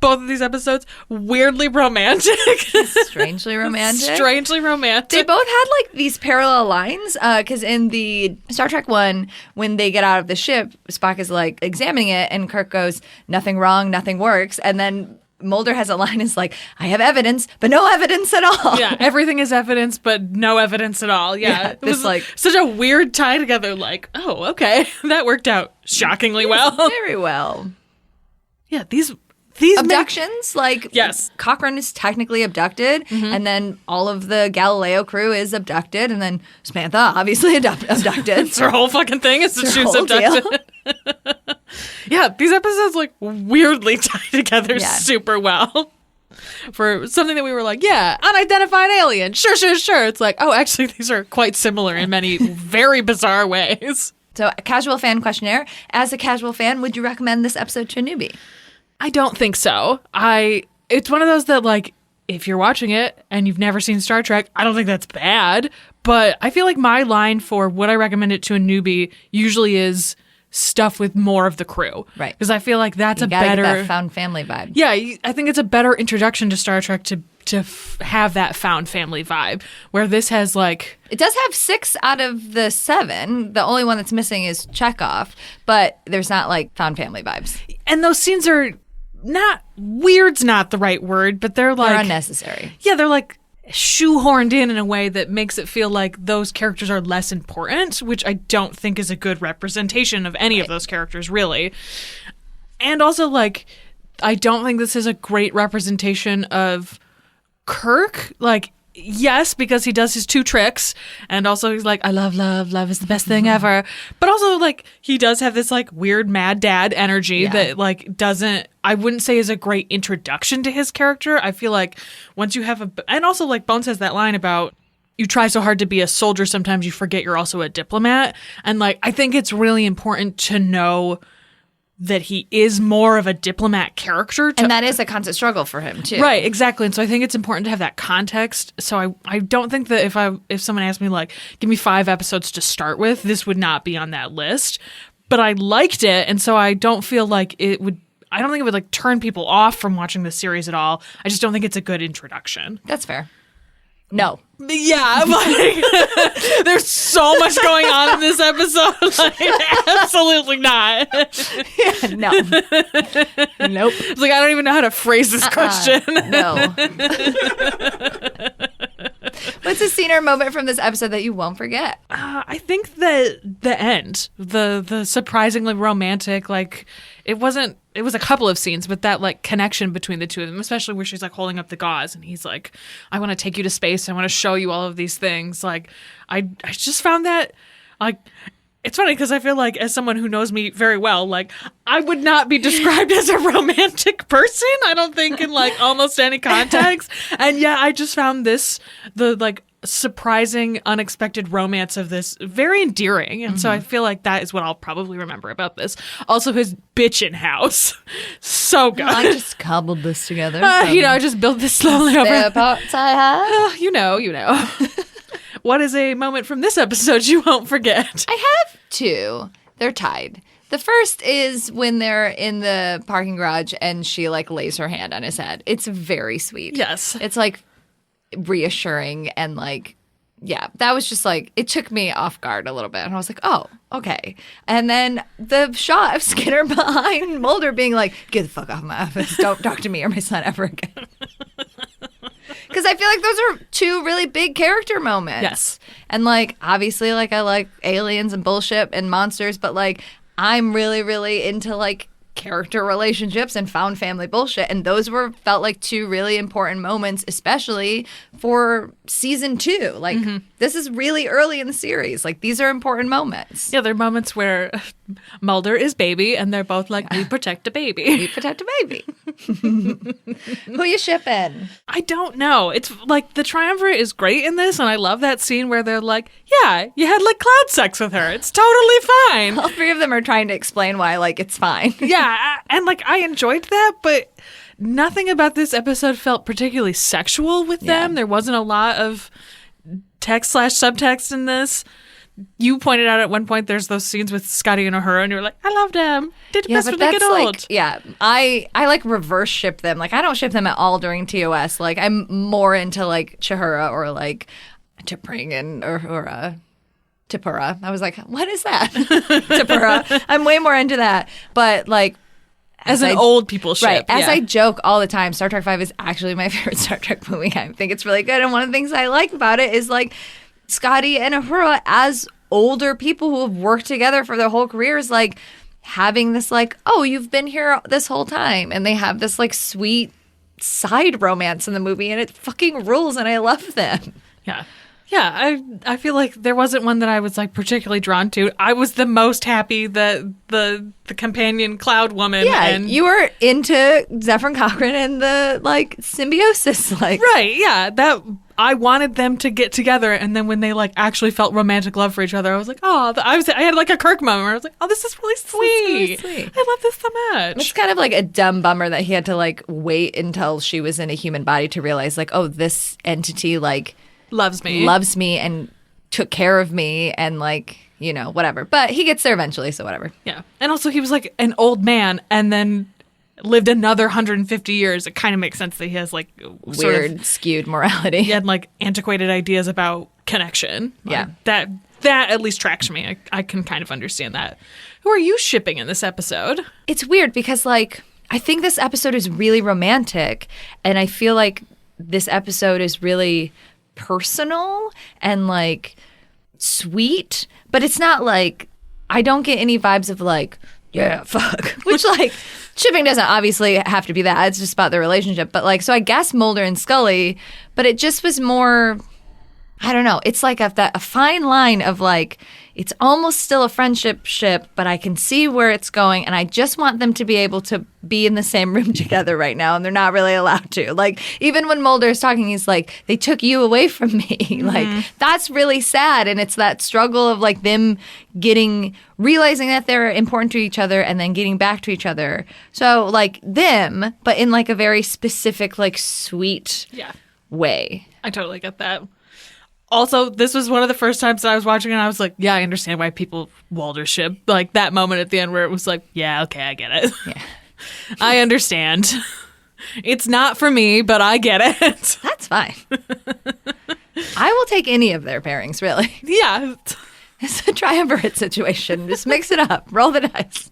A: Both of these episodes, weirdly romantic.
B: Strangely romantic.
A: Strangely romantic.
B: They both had like these parallel lines because in the Star Trek one, when they get out of the ship, Spock is like examining it and Kirk goes, nothing wrong, nothing works. And then Mulder has a line is like, I have evidence, but no evidence at all.
A: Yeah, everything is evidence, but no evidence at all. Yeah, it
B: this
A: was
B: like
A: such a weird tie together. Like, oh, okay, that worked out shockingly well.
B: very well.
A: Yeah, these
B: Abductions, like
A: Yes.
B: Cochran is technically abducted, and then all of the Galileo crew is abducted, and then Samantha obviously abducted.
A: It's her whole fucking thing is that
B: It's
A: she
B: her
A: was
B: whole deal.
A: abducted. Yeah, these episodes like weirdly tie together
B: Yeah.
A: super well. For something that we were like, yeah, unidentified alien, sure. It's like, oh, actually, these are quite similar in many very bizarre ways.
B: So, a casual fan questionnaire. As a casual fan, would you recommend this episode to a newbie?
A: I don't think so. It's one of those that like, if you're watching it and you've never seen Star Trek, I don't think that's bad. But I feel like my line for would I recommend it to a newbie usually is stuff with more of the crew.
B: Right.
A: Because I feel like that's
B: You
A: a
B: gotta
A: better
B: get that found family vibe.
A: Yeah, I think it's a better introduction to Star Trek to have that found family vibe, where this has like...
B: It does have 6 out of the 7. The only one that's missing is Chekhov, but there's not like found family vibes.
A: And those scenes are not... Weird's not the right word, but they're like...
B: They're unnecessary.
A: Yeah, they're like shoehorned in a way that makes it feel like those characters are less important, which I don't think is a good representation of any of those characters, really. And also, like, I don't think this is a great representation of Kirk. Like, yes, because he does his 2 tricks, and also he's like, I love love, love is the best thing ever. But also, like, he does have this like weird mad dad energy that like doesn't, I wouldn't say is a great introduction to his character. I feel like once you have and also like Bones has that line about, you try so hard to be a soldier, sometimes you forget you're also a diplomat. And like, I think it's really important to know that he is more of a diplomat character.
B: And that is a constant struggle for him, too.
A: Right, exactly. And so I think it's important to have that context. So I don't think that if someone asked me, like, give me 5 episodes to start with, this would not be on that list. But I liked it, and so I don't feel like it would... I don't think it would, like, turn people off from watching this series at all. I just don't think it's a good introduction.
B: That's fair. No.
A: Yeah, like, there's so much going on in this episode. Like, absolutely not.
B: No. Nope.
A: It's like, I don't even know how to phrase this question.
B: No. What's a scene or moment from this episode that you won't forget?
A: I think that the end, the surprisingly romantic, like, it was a couple of scenes, but that like connection between the two of them, especially where she's like holding up the gauze and he's like, I want to take you to space. I want to show you all of these things. Like, I just found that, like, it's funny because I feel like as someone who knows me very well, like, I would not be described as a romantic person, I don't think, in like almost any context. And yeah, I just found the like surprising, unexpected romance of this very endearing. And so I feel like that is what I'll probably remember about this. Also, his bitchin' house. So good.
B: I just cobbled this together.
A: I just built this slowly over.
B: Spare parts I have.
A: You know. What is a moment from this episode you won't forget?
B: I have 2. They're tied. The first is when they're in the parking garage and she like lays her hand on his head. It's very sweet.
A: Yes.
B: It's like reassuring and like, yeah, that was just like, it took me off guard a little bit. And I was like, oh, okay. And then the shot of Skinner behind Mulder being like, get the fuck off my office. Don't talk to me or my son ever again. Because I feel like those are 2 really big character moments.
A: Yes.
B: And like, obviously, like I like aliens and bullshit and monsters, but like I'm really, really into like character relationships and found family bullshit. And those felt like 2 really important moments, especially for season 2. Like, this is really early in the series. Like, these are important moments.
A: Yeah, they're moments where Mulder is baby and they're both like, we protect a baby.
B: We protect a baby. Who you shipping?
A: I don't know. It's like the triumvirate is great in this, and I love that scene where they're like, yeah, you had like cloud sex with her. It's totally fine.
B: All 3 of them are trying to explain why, like, it's fine.
A: Yeah, and like I enjoyed that, but nothing about this episode felt particularly sexual with them. There wasn't a lot of text/subtext in this. You pointed out at one point there's those scenes with Scotty and Uhura, and you're like, I loved them. Did best when they get old.
B: Like, yeah, I like reverse ship them. Like, I don't ship them at all during TOS. Like, I'm more into like Chihura or like T'Pring and Uhura. Tipura. I was like, what is that? Tipura. I'm way more into that. But like,
A: as an old people ship.
B: Right. As I joke all the time, Star Trek V is actually my favorite Star Trek movie. I think it's really good. And one of the things I like about it is like Scotty and Uhura as older people who have worked together for their whole careers, like having this like, oh, you've been here this whole time. And they have this like sweet side romance in the movie and it fucking rules and I love them.
A: Yeah. Yeah, I feel like there wasn't one that I was like particularly drawn to. I was the most happy that the companion cloud woman.
B: Yeah,
A: and
B: you were into Zefran Cochran and the like symbiosis, like
A: right. Yeah, that I wanted them to get together, and then when they like actually felt romantic love for each other, I was like, oh, I had like a Kirk moment where I was like, oh, this is really sweet.
B: Really sweet.
A: I love this so much.
B: It's kind of like a dumb bummer that he had to like wait until she was in a human body to realize like, oh, this entity like.
A: Loves me
B: and took care of me and like, you know, whatever. But he gets there eventually, so whatever.
A: Yeah. And also he was like an old man and then lived another 150 years. It kind of makes sense that he has like
B: weird skewed morality.
A: He had like antiquated ideas about connection.
B: Yeah.
A: Like, that at least tracks me. I can kind of understand that. Who are you shipping in this episode?
B: It's weird because like I think this episode is really romantic and I feel like this episode is really personal and like sweet, but it's not like I don't get any vibes of like yeah fuck, which like shipping doesn't obviously have to be that. It's just about the relationship. But like, so I guess Mulder and Scully, but it just was more, I don't know. It's like a fine line of like, it's almost still a friendship ship, but I can see where it's going. And I just want them to be able to be in the same room together right now. And they're not really allowed to. Like, even when Mulder is talking, he's like, they took you away from me. Like, that's really sad. And it's that struggle of like them realizing that they're important to each other and then getting back to each other. So like them, but in like a very specific, like sweet way.
A: I totally get that. Also, this was one of the first times that I was watching it and I was like, yeah, I understand why people Walder ship. Like that moment at the end where it was like, yeah, okay, I get it. Yeah. I understand. It's not for me, but I get it.
B: That's fine. I will take any of their pairings, really.
A: Yeah.
B: It's a triumvirate situation. Just mix it up. Roll the dice.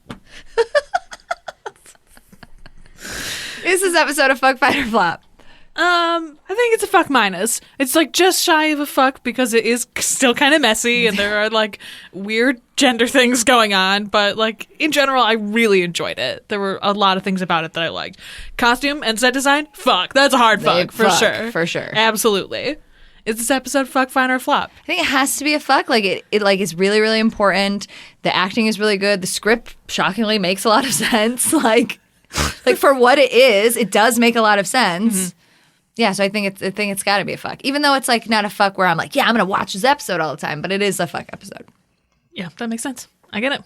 B: Is this episode a fuck, fight, or flop?
A: I think it's a fuck minus. It's like just shy of a fuck because it is still kind of messy and there are like weird gender things going on, but like in general I really enjoyed it. There were a lot of things about it that I liked. Costume and set design, fuck. That's a hard fuck for sure.
B: For sure.
A: Absolutely. Is this episode fuck, fine, or flop?
B: I think it has to be a fuck. Like it like is really, really important. The acting is really good. The script shockingly makes a lot of sense. Like for what it is, it does make a lot of sense. Mm-hmm. Yeah, so I think it's got to be a fuck. Even though it's like not a fuck where I'm like, yeah, I'm going to watch this episode all the time, but it is a fuck episode.
A: Yeah, that makes sense. I get it.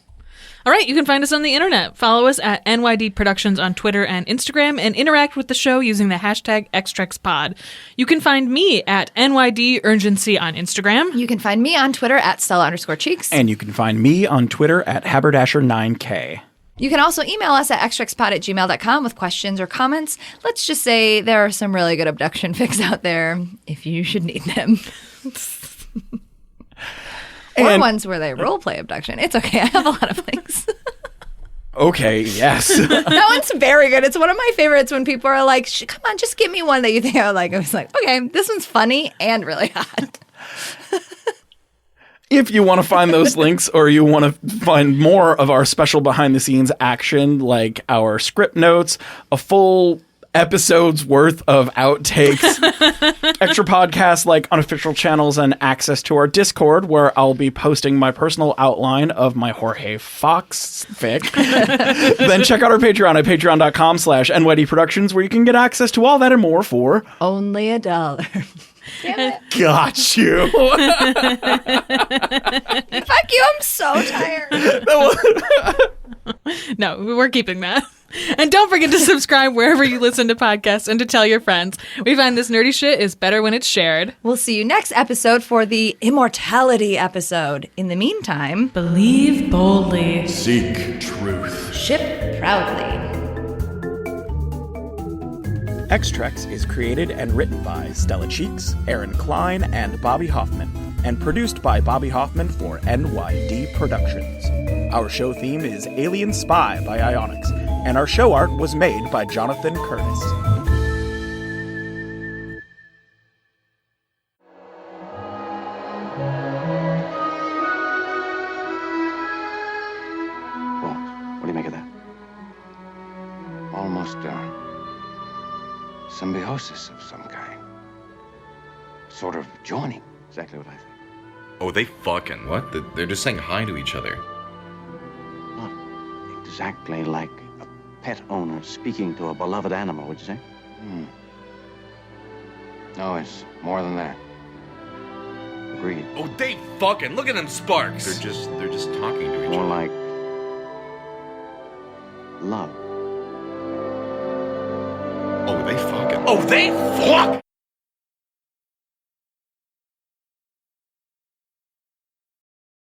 A: All right, you can find us on the internet. Follow us at NYD Productions on Twitter and Instagram and interact with the show using the hashtag XTrexPod. You can find me at NYD Urgency on Instagram.
B: You can find me on Twitter at Stella_Cheeks.
G: And you can find me on Twitter at Haberdasher9K.
B: You can also email us at xtrexpod@gmail.com with questions or comments. Let's just say there are some really good abduction fics out there if you should need them. Or ones where they role play abduction. It's okay. I have a lot of things.
G: Okay, yes.
B: That one's very good. It's one of my favorites when people are like, come on, just give me one that you think I would like. I was like, okay, this one's funny and really hot.
G: If you want to find those links or you want to find more of our special behind-the-scenes action, like our script notes, a full episode's worth of outtakes, extra podcasts like unofficial channels, and access to our Discord, where I'll be posting my personal outline of my Jorge Fox fic, then check out our Patreon at patreon.com/NYD Productions, where you can get access to all that and more for
B: only $1. Damn it.
G: Got you.
B: Fuck you, I'm so tired.
A: No, we're keeping that. And don't forget to subscribe wherever you listen to podcasts and to tell your friends. We find this nerdy shit is better when it's shared.
B: We'll see you next episode for the immortality episode. In the meantime,
A: believe boldly.
C: Seek truth.
B: Ship proudly.
G: X-Trex is created and written by Stella Cheeks, Erin Cline, and Bobby Hoffman, and produced by Bobby Hoffman for NYD Productions. Our show theme is Alien Spy by Ionix, and our show art was made by Jonathan Curtis.
D: What do you make of that?
E: Almost symbiosis of some kind. Sort of joining.
D: Exactly what I think.
H: Oh, they fucking what? They're just saying hi to each other.
D: Not exactly like a pet owner speaking to a beloved animal, would you say?
E: No, it's more than that.
D: Agreed.
H: Oh, they fucking look at them sparks. They're just talking to each
D: More
H: other.
D: like love.
H: Oh, they fucking. Oh, they fuck.